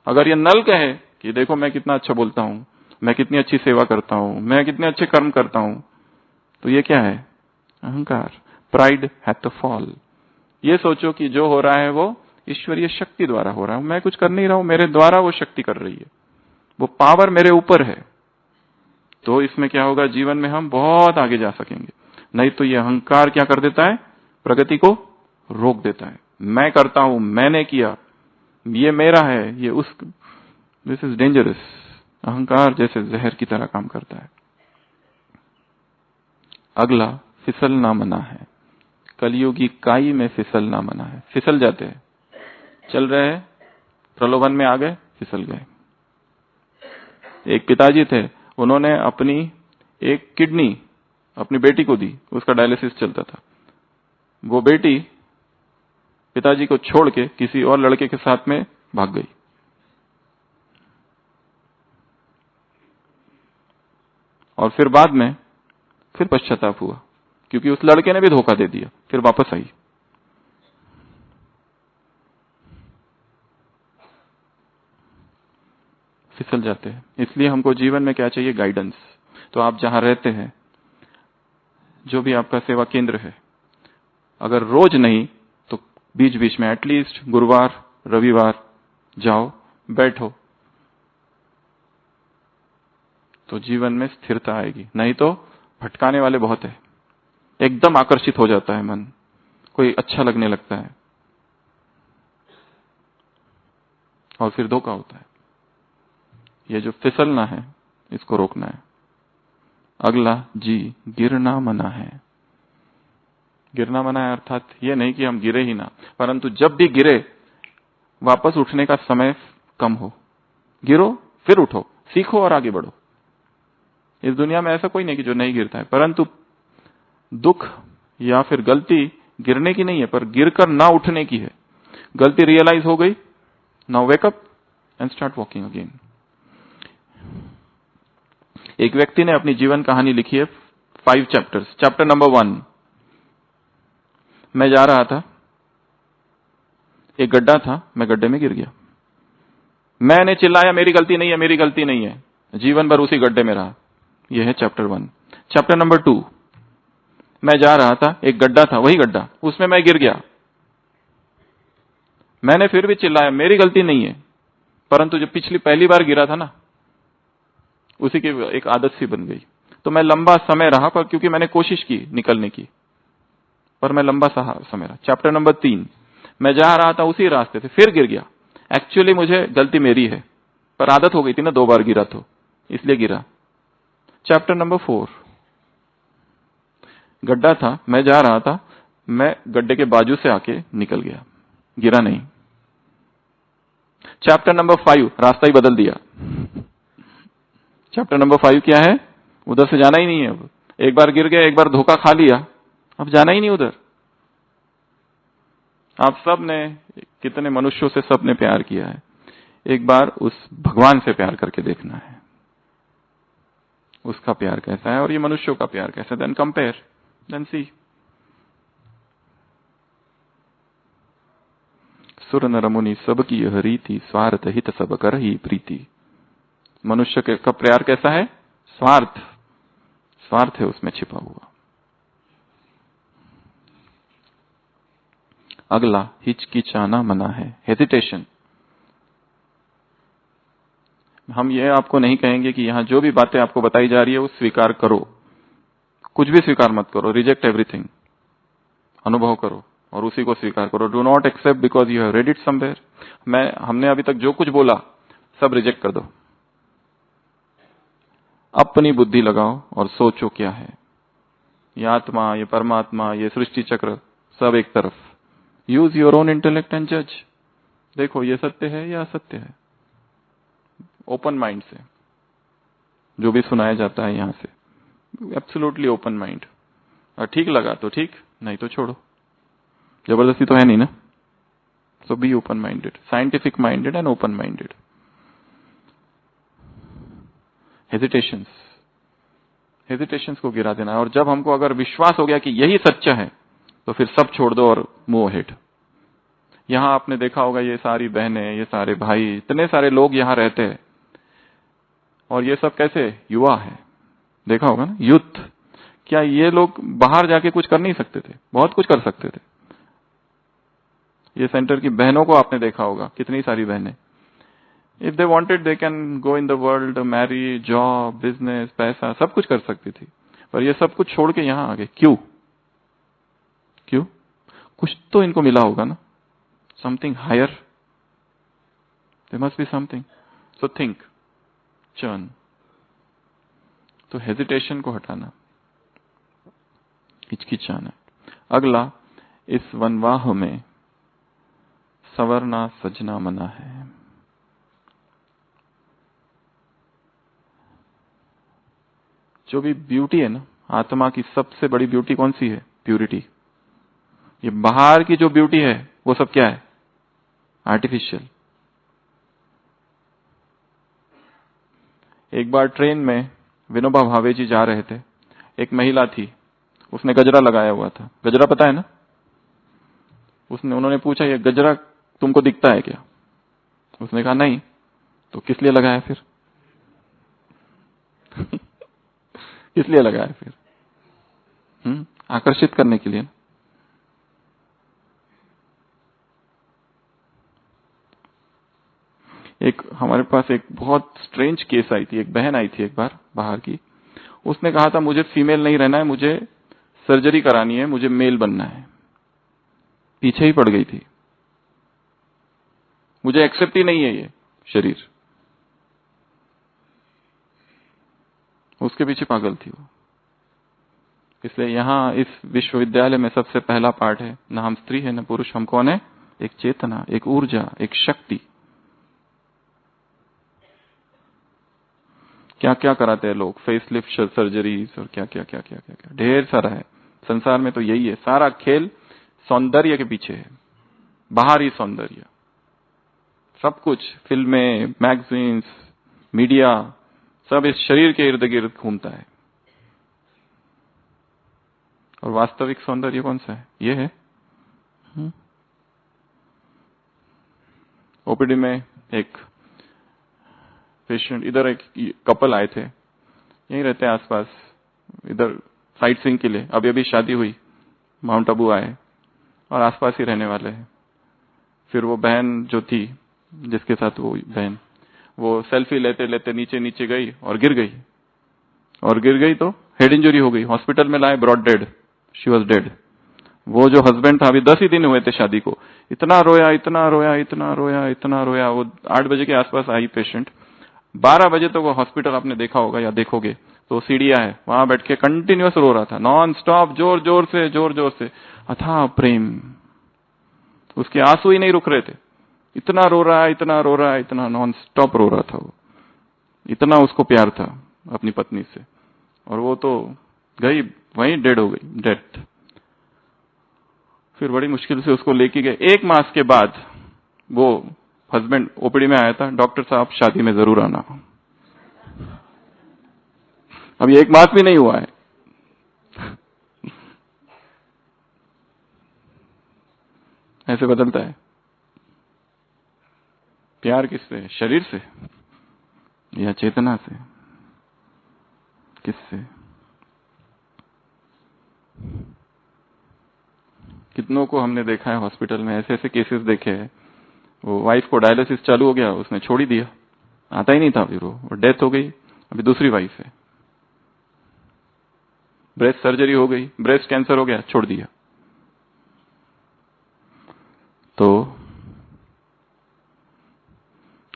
Speaker 1: अगर ये नल कहे कि देखो मैं कितना अच्छा बोलता हूं, मैं कितनी अच्छी सेवा करता हूं, मैं कितने अच्छे कर्म करता हूं, तो ये क्या है? अहंकार। Pride had to fall. ये सोचो कि जो हो रहा है वो ईश्वरीय शक्ति द्वारा हो रहा है, मैं कुछ कर नहीं रहा हूं, मेरे द्वारा वो शक्ति कर रही है, वो पावर मेरे ऊपर है। तो इसमें क्या होगा, जीवन में हम बहुत आगे जा सकेंगे। नहीं तो ये अहंकार क्या कर देता है? प्रगति को रोक देता है। मैं करता हूं, मैंने किया, ये मेरा है, ये उस, दिस इज डेंजरस। अहंकार जैसे जहर की तरह काम करता है। अगला, फिसलना मना है। कलयुगी काई में फिसलना मना है। फिसल जाते हैं, चल रहे हैं, प्रलोभन में आ गए, फिसल गए। एक पिताजी थे, उन्होंने अपनी एक किडनी अपनी बेटी को दी, उसका डायलिसिस चलता था। वो बेटी पिताजी को छोड़ के किसी और लड़के के साथ में भाग गई। और फिर बाद में फिर पश्चाताप हुआ, क्योंकि उस लड़के ने भी धोखा दे दिया। फिर वापस आई। फिसल जाते हैं। इसलिए हमको जीवन में क्या चाहिए? गाइडेंस। तो आप जहां रहते हैं, जो भी आपका सेवा केंद्र है, अगर रोज नहीं तो बीच बीच में एटलीस्ट गुरुवार रविवार जाओ, बैठो, तो जीवन में स्थिरता आएगी। नहीं तो भटकाने वाले बहुत है। एकदम आकर्षित हो जाता है मन, कोई अच्छा लगने लगता है, और फिर धोखा होता है। ये जो फिसलना है, इसको रोकना है। अगला गिरना मना है। गिरना मना है अर्थात ये नहीं कि हम गिरे ही ना, परंतु जब भी गिरे वापस उठने का समय कम हो। गिरो फिर उठो, सीखो और आगे बढ़ो। इस दुनिया में ऐसा कोई नहीं कि जो नहीं गिरता है, परंतु दुख या फिर गलती गिरने की नहीं है, पर गिरकर ना उठने की है। गलती रियलाइज हो गई, now wake up and start walking again. एक व्यक्ति ने अपनी जीवन कहानी लिखी है 5 चैप्टर्स। चैप्टर नंबर 1, मैं जा रहा था, एक गड्ढा था, मैं गड्ढे में गिर गया। मैंने चिल्लाया मेरी गलती नहीं है, मेरी गलती नहीं है, जीवन भर उसी गड्ढे में रहा। यह है चैप्टर 1। चैप्टर नंबर 2, मैं जा रहा था, एक गड्ढा था, वही गड्ढा, उसमें मैं गिर गया। मैंने फिर भी चिल्लाया मेरी गलती नहीं है, परंतु जब पहली बार गिरा था ना, उसी की एक आदत सी बन गई। तो मैं लंबा समय रहा, पर क्योंकि मैंने कोशिश की निकलने की, पर मैं लंबा समय रहा। चैप्टर नंबर 3, मैं जा रहा था उसी रास्ते से, फिर गिर गया। एक्चुअली मुझे गलती मेरी है, पर आदत हो गई थी ना, 2 बार गिरा तो इसलिए गिरा। चैप्टर नंबर 4, गड्ढा था, मैं जा रहा था, मैं गड्ढे के बाजू से आके निकल गया, गिरा नहीं। चैप्टर नंबर 5, रास्ता ही बदल दिया। चैप्टर नंबर 5 क्या है? उधर से जाना ही नहीं है। अब एक बार गिर गया, एक बार धोखा खा लिया, अब जाना ही नहीं उधर। आप सब ने, कितने मनुष्यों से सबने प्यार किया है, एक बार उस भगवान से प्यार करके देखना है, उसका प्यार कैसा है और ये मनुष्यों का प्यार कैसा है। देन कंपेयर, देन सी। सुर नर मुनि सबकी यह रीति, स्वार्थ हित सब कर ही प्रीति। मनुष्य का प्यार कैसा है? स्वार्थ, स्वार्थ है उसमें छिपा हुआ। अगला, हिचकिचाना मना है, हेजिटेशन। हम ये आपको नहीं कहेंगे कि यहां जो भी बातें आपको बताई जा रही है वो स्वीकार करो, कुछ भी स्वीकार मत करो, रिजेक्ट एवरीथिंग। अनुभव करो और उसी को स्वीकार करो। Do not accept because you have read it somewhere. हमने अभी तक जो कुछ बोला सब रिजेक्ट कर दो। अपनी बुद्धि लगाओ और सोचो क्या है, ये आत्मा, ये परमात्मा, ये सृष्टि चक्र, सब एक तरफ। Use your own intellect and जज। देखो ये सत्य है या असत्य है, ओपन माइंड से जो भी सुनाया जाता है यहां से, एब्सोल्युटली ओपन माइंड। और ठीक लगा तो ठीक, नहीं तो छोड़ो, जबरदस्ती तो है नहीं ना। So be open minded, scientific minded and open minded. Hesitations, hesitations को गिरा देना है। और जब हमको अगर विश्वास हो गया कि यही सच्चा है, तो फिर सब छोड़ दो और मूव अहेड। यहां आपने देखा होगा ये सारी बहनें, ये सारे भाई, इतने सारे लोग यहां रहते हैं, और ये सब कैसे युवा है, देखा होगा ना, यूथ। क्या ये लोग बाहर जाके कुछ कर नहीं सकते थे? बहुत कुछ कर सकते थे। ये सेंटर की बहनों को आपने देखा होगा, कितनी सारी बहनें, if they wanted they can go in the world, marry, job, business, पैसा, सब कुछ कर सकती थी, पर ये सब कुछ छोड़ के यहां आ गए। क्यों? क्यों? कुछ तो इनको मिला होगा ना, something higher, there must be something. So think, churn. तो हेजिटेशन को हटाना, हिचकिचाना। अगला, इस वनवाह में सवरना सजना मना है। जो भी ब्यूटी है ना, आत्मा की सबसे बड़ी ब्यूटी कौन सी है? प्यूरिटी। ये बाहर की जो ब्यूटी है वो सब क्या है? आर्टिफिशियल। एक बार ट्रेन में विनोबा भावे जी जा रहे थे, एक महिला थी, उसने गजरा लगाया हुआ था। गजरा पता है ना? उन्होंने पूछा ये गजरा तुमको दिखता है क्या? उसने कहा नहीं। तो किस लिए लगाया फिर? किस लिए लगाया फिर? आकर्षित करने के लिए। एक हमारे पास एक बहुत स्ट्रेंज केस आई थी, एक बहन आई थी एक बार बाहर की, उसने कहा था मुझे फीमेल नहीं रहना है, मुझे सर्जरी करानी है, मुझे मेल बनना है। पीछे ही पड़ गई थी, मुझे एक्सेप्ट ही नहीं है ये शरीर, उसके पीछे पागल थी वो। इसलिए यहां इस विश्वविद्यालय में सबसे पहला पाठ है, न हम स्त्री है न पुरुष, हम कौन है? एक चेतना, एक ऊर्जा, एक शक्ति। क्या क्या कराते हैं लोग, फेसलिफ्ट सर्जरीज और क्या क्या क्या क्या क्या क्या ढेर सारा है संसार में। तो यही है, सारा खेल सौंदर्य के पीछे है। बाहरी सौंदर्य, सब कुछ, फिल्में, मैगजीन्स, मीडिया, सब इस शरीर के इर्द गिर्द घूमता है। और वास्तविक सौंदर्य कौन सा है? ये है। ओपीडी में एक पेशेंट, इधर एक कपल आए थे, यहीं रहते हैं आसपास, इधर साइट सीइंग के लिए, अभी अभी शादी हुई, माउंट आबू आए और आसपास ही रहने वाले हैं। फिर वो बहन जो थी, जिसके साथ वो बहन, वो सेल्फी लेते लेते नीचे नीचे गई और गिर गई तो हेड इंजरी हो गई, हॉस्पिटल में लाए, broad dead, she was dead. वो जो हस्बैंड था, अभी 10 ही दिन हुए थे शादी को, इतना रोया इतना रोया इतना रोया इतना रोया। वो 8 बजे के आसपास आई पेशेंट, 12 बजे तक वो हॉस्पिटल, आपने देखा होगा या देखोगे तो सीढ़ियां है, वहां बैठ के कंटिन्यूअस रो रहा था, नॉन स्टॉप, जोर जोर से, अथाह प्रेम, उसके आंसू ही नहीं रुक रहे थे, इतना रो रहा है इतना नॉन स्टॉप रो रहा था वो, इतना उसको प्यार था अपनी पत्नी से। और वो तो गई, वहीं डेड हो गई, डेथ। फिर बड़ी मुश्किल से उसको लेके गए। 1 मास के बाद वो हस्बैंड ओपीडी में आया था, डॉक्टर साहब शादी में जरूर आना। अभी 1 मास भी नहीं हुआ है। ऐसे बदलता है प्यार। किससे? शरीर से या चेतना से? किससे? कितनों को हमने देखा है हॉस्पिटल में, ऐसे ऐसे केसेस देखे हैं, वो वाइफ को डायलिसिस चालू हो गया, उसने छोड़ ही दिया, आता ही नहीं था, फिर वो डेथ हो गई। अभी दूसरी वाइफ है, ब्रेस्ट सर्जरी हो गई, ब्रेस्ट कैंसर हो गया, छोड़ दिया। तो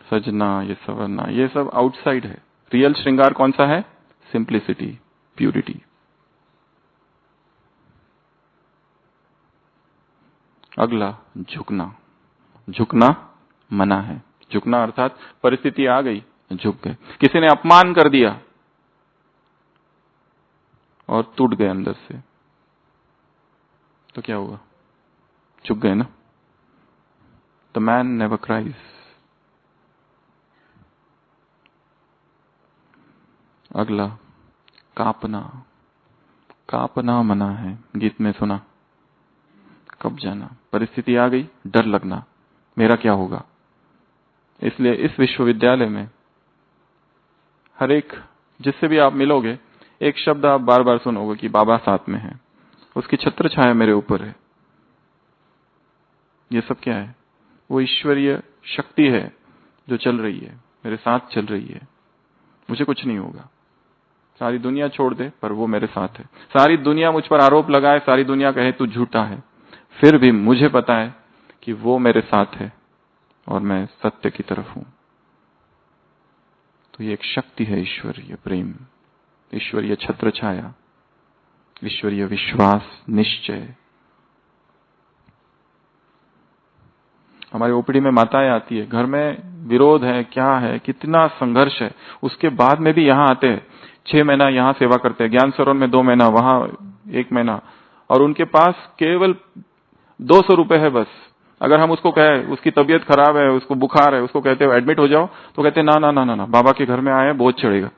Speaker 1: सजना, ये सवरना, ये सब आउटसाइड है। रियल श्रृंगार कौन सा है? Simplicity, purity. अगला, झुकना मना है। झुकना अर्थात परिस्थिति आ गई, झुक गए। किसी ने अपमान कर दिया और टूट गए अंदर से, तो क्या हुआ? झुक गए ना। The man never cries. अगला, कांपना मना है। गीत में सुना, कब जाना, परिस्थिति आ गई, डर लगना, मेरा क्या होगा। इसलिए इस विश्वविद्यालय में हर एक, जिससे भी आप मिलोगे, एक शब्द आप बार बार सुनोगे कि बाबा साथ में है, उसकी छत्र छाया मेरे ऊपर है। ये सब क्या है? वो ईश्वरीय शक्ति है जो चल रही है, मेरे साथ चल रही है। मुझे कुछ नहीं होगा, सारी दुनिया छोड़ दे, पर वो मेरे साथ है। सारी दुनिया मुझ पर आरोप लगाए, सारी दुनिया कहे तू झूठा है, फिर भी मुझे पता है कि वो मेरे साथ है और मैं सत्य की तरफ हूं। तो ये एक शक्ति है, ईश्वरीय प्रेम, ईश्वरीय छत्र छाया, ईश्वरीय विश्वास, निश्चय। हमारी ओपीडी में माताएं आती है, घर में विरोध है, क्या है, कितना संघर्ष है, उसके बाद में भी यहां आते हैं। 6 महीना यहां सेवा करते हैं, ज्ञान सरोवर में 2 महीना, वहां 1 महीना, और उनके पास केवल 200 रुपए है बस। अगर हम उसको कहे उसकी तबीयत खराब है, उसको बुखार है, उसको कहते हैं एडमिट हो जाओ, तो कहते हैं ना ना ना ना ना, बाबा के घर में आए, बोझ चढ़ेगा।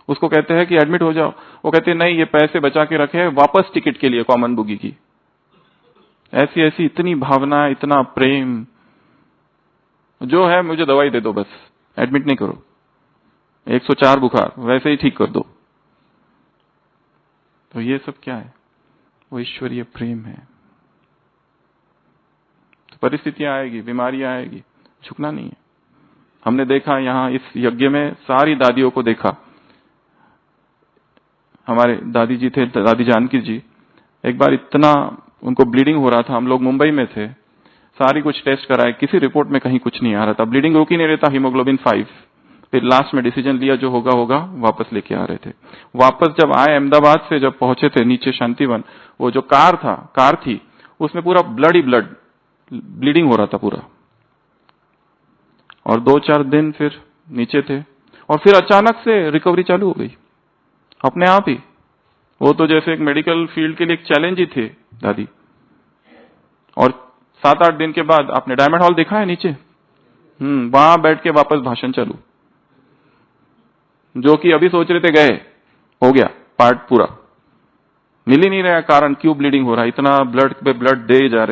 Speaker 1: उसको कहते हैं कि एडमिट हो जाओ, वो कहते हैं नहीं, ये पैसे बचा के रखे वापस टिकट के लिए, कॉमन बुगी की। ऐसी ऐसी इतनी भावना, इतना प्रेम, जो है मुझे दवाई दे दो बस, एडमिट नहीं करो, 104 बुखार वैसे ही ठीक कर दो। तो ये सब क्या है? वो ईश्वरीय प्रेम है। तो परिस्थितियां आएगी, बीमारियां आएगी, झुकना नहीं है। हमने देखा यहां इस यज्ञ में सारी दादियों को देखा। हमारे दादी जी थे, दादी जानकी जी, एक बार इतना उनको ब्लीडिंग हो रहा था, हम लोग मुंबई में थे, सारी कुछ टेस्ट कराए, किसी रिपोर्ट में कहीं कुछ नहीं आ रहा था, ब्लीडिंग रुक ही नहीं रहता, हीमोग्लोबिन 5। फिर लास्ट में डिसीजन लिया, जो होगा होगा, वापस लेके आ रहे थे। वापस जब आए, अहमदाबाद से जब पहुंचे थे नीचे शांतिवन, वो जो कार थी, उसमें पूरा ब्लड ही ब्लड, ब्लीडिंग हो रहा था पूरा। और 2-4 दिन फिर नीचे थे, और फिर अचानक से रिकवरी चालू हो गई अपने आप ही। वो तो जैसे एक मेडिकल फील्ड के लिए एक चैलेंज ही थे दादी। और 7-8 दिन के बाद आपने डायमंड हॉल देखा है नीचे? वहां बैठ के वापस भाषण चालू, जो कि अभी सोच रहे थे गए, हो गया पार्ट पूरा। मिल ही नहीं रहा कारण, क्यों ब्लीडिंग हो रहा है, इतना ब्लड पे ब्लड दे जा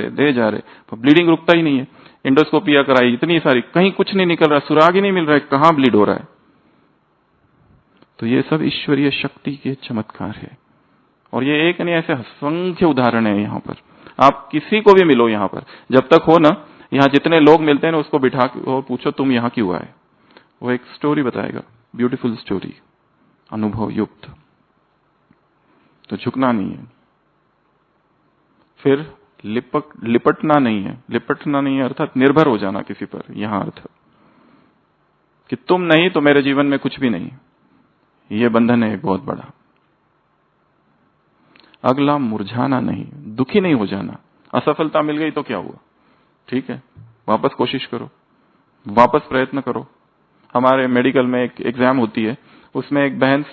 Speaker 1: रहे, तो ब्लीडिंग रुकता ही नहीं है। इंडोस्कोपिया कराई इतनी सारी, कहीं कुछ नहीं निकल रहा, सुराग ही नहीं मिल रहा है कहां ब्लीड हो रहा है। तो ये सब ईश्वरीय शक्ति के चमत्कार है, और ये एक नहीं, ऐसे असंख्य उदाहरण है यहाँ पर। आप किसी को भी मिलो यहाँ पर, जब तक हो ना, यहाँ जितने लोग मिलते हैं ना, उसको बिठा और पूछो तुम यहाँ क्यों आए, वो एक स्टोरी बताएगा, ब्यूटीफुल स्टोरी, अनुभव युक्त। तो झुकना नहीं है, फिर लिपटना नहीं है अर्थात निर्भर हो जाना किसी पर। यहां अर्थ कि तुम नहीं तो मेरे जीवन में कुछ भी नहीं, ये बंधन है एक बहुत बड़ा। अगला, मुरझाना नहीं, दुखी नहीं हो जाना। असफलता मिल गई तो क्या हुआ, ठीक है, वापस कोशिश करो, वापस प्रयत्न करो। हमारे मेडिकल में एक एग्जाम होती है, उसमें एक बहन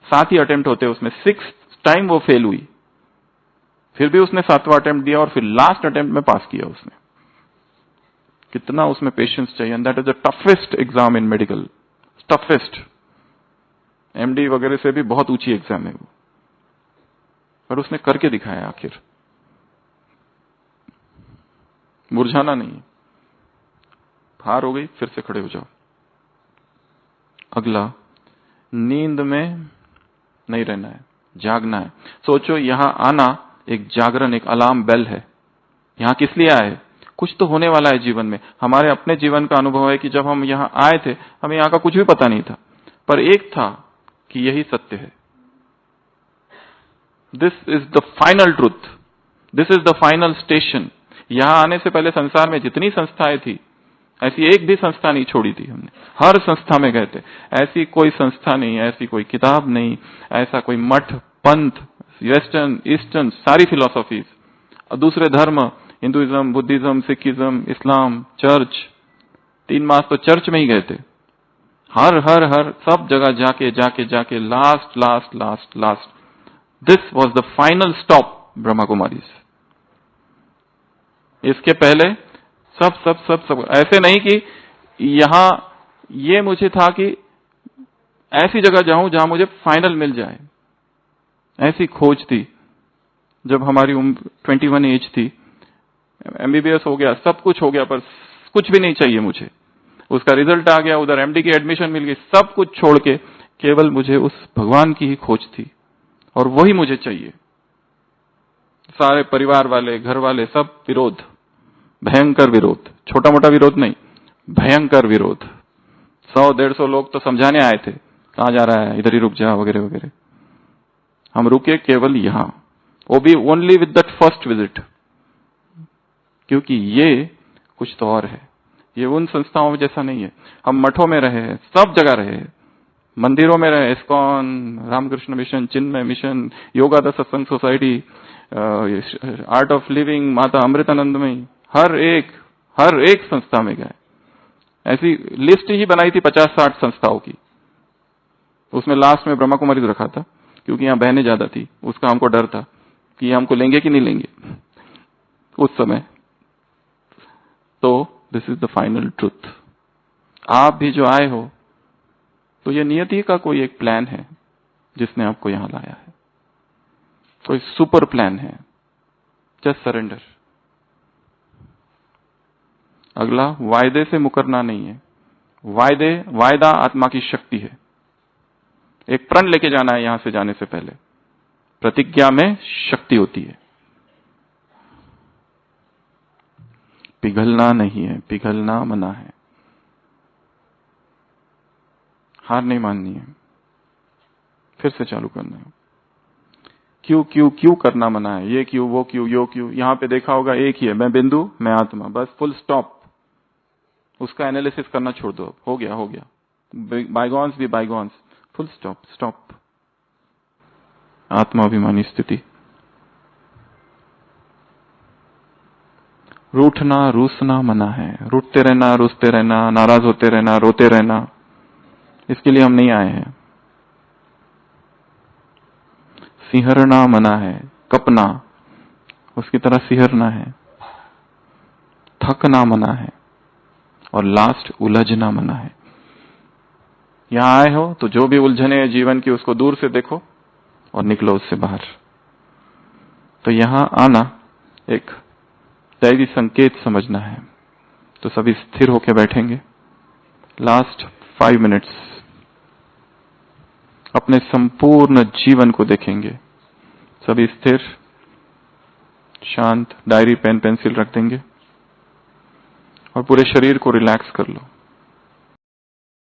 Speaker 1: 7 ही अटेम्प्ट होते हैं, उसमें 6th टाइम वो फेल हुई, फिर भी उसने 7वां अटेम्प्ट दिया और फिर लास्ट अटेम्प्ट में पास किया उसने। कितना उसमें पेशेंस चाहिए, and that is the toughest exam in medical, toughest. MD वगैरह से भी बहुत ऊंची एग्जाम है वो, पर उसने करके दिखाया आखिर। मुरझाना नहीं, हार हो गई फिर से खड़े हो जाओ। अगला, नींद में नहीं रहना है, जागना है। सोचो यहां आना एक जागरण, एक अलार्म बेल है। यहां किस लिए आए, कुछ तो होने वाला है जीवन में। हमारे अपने जीवन का अनुभव है कि जब हम यहां आए थे, हमें यहां का कुछ भी पता नहीं था, पर एक था कि यही सत्य है। This is the final truth, this is the final station. यहां आने से पहले संसार में जितनी संस्थाएं थी, ऐसी एक भी संस्था नहीं छोड़ी थी हमने, हर संस्था में गए थे। ऐसी कोई संस्था नहीं, ऐसी कोई किताब नहीं, ऐसा कोई मठ, पंथ, वेस्टर्न, ईस्टर्न, सारी फिलॉसफीज, दूसरे धर्म, हिंदुइज्म, बुद्धिज्म, सिखिज्म, इस्लाम, चर्च, 3 मास तो चर्च में ही गए थे। हर हर हर सब जगह जाके जाके जाके last last last last, this was the final stop Brahma Kumaris. इसके पहले सब सब सब सब ऐसे नहीं कि यहां ये मुझे था कि ऐसी जगह जाऊं जहां मुझे फाइनल मिल जाए, ऐसी खोज थी। जब हमारी उम्र 21 एज थी, एमबीबीएस हो गया, सब कुछ हो गया, पर कुछ भी नहीं चाहिए मुझे। उसका रिजल्ट आ गया, उधर एमडी की एडमिशन मिल गई, सब कुछ छोड़ के केवल मुझे उस भगवान की ही खोज थी, और वही मुझे चाहिए। सारे परिवार वाले, घर वाले सब विरोध, भयंकर विरोध, छोटा मोटा विरोध नहीं, भयंकर विरोध। 100-150 लोग तो समझाने आए थे, कहां जा रहा है, इधर ही रुक जा, वगैरह वगैरह। हम रुके केवल यहां, वो भी only with that first visit, क्योंकि ये कुछ तो और है। ये उन संस्थाओं जैसा नहीं है। हम मठों में रहे, सब जगह रहे, मंदिरों में रहे, इस्कॉन, रामकृष्ण मिशन, चिन्मय मिशन, योगादा सत्संग society, art of living, Mata Amritanandamayi, हर एक संस्था में गए। ऐसी लिस्ट ही बनाई थी 50-60 संस्थाओं की, उसमें लास्ट में ब्रह्मा कुमारी रखा था, क्योंकि यहां बहनें ज्यादा थी। उसका हमको डर था कि ये हमको लेंगे कि नहीं लेंगे उस समय। तो this is the final truth. आप भी जो आए हो, तो ये नियति का कोई एक प्लान है जिसने आपको यहां लाया है, कोई सुपर प्लान है। Just surrender. अगला, वायदे से मुकरना नहीं है। वायदा आत्मा की शक्ति है। एक प्रण लेके जाना है यहां से जाने से पहले, प्रतिज्ञा में शक्ति होती है। पिघलना नहीं है, पिघलना मना है। हार नहीं माननी है, फिर से चालू करना है। क्यों क्यों क्यों करना मना है, ये क्यों, वो क्यों, यो क्यों। यहां पे देखा होगा एक ही है, मैं बिंदु, मैं आत्मा, बस फुल स्टॉप। उसका एनालिसिस करना छोड़ दो, हो गया हो गया, बायगॉन्स भी बायगॉन्स, फुल स्टॉप, स्टॉप। आत्माभिमानी स्थिति। रूठना रूसना मना है। रूठते रहना, रूसते रहना, नाराज होते रहना, रोते रहना, इसके लिए हम नहीं आए हैं। सिहरना मना है, कपना, उसकी तरह सिहरना है। थकना मना है और लास्ट उलझना मना है। यहां आए हो तो जो भी उलझने हैं जीवन की उसको दूर से देखो और निकलो उससे बाहर। तो यहां आना एक दैवी संकेत समझना है। तो सभी स्थिर होकर बैठेंगे। लास्ट 5 मिनट्स अपने संपूर्ण जीवन को देखेंगे। सभी स्थिर, शांत, डायरी पेन पेंसिल रख देंगे और पूरे शरीर को रिलैक्स कर लो।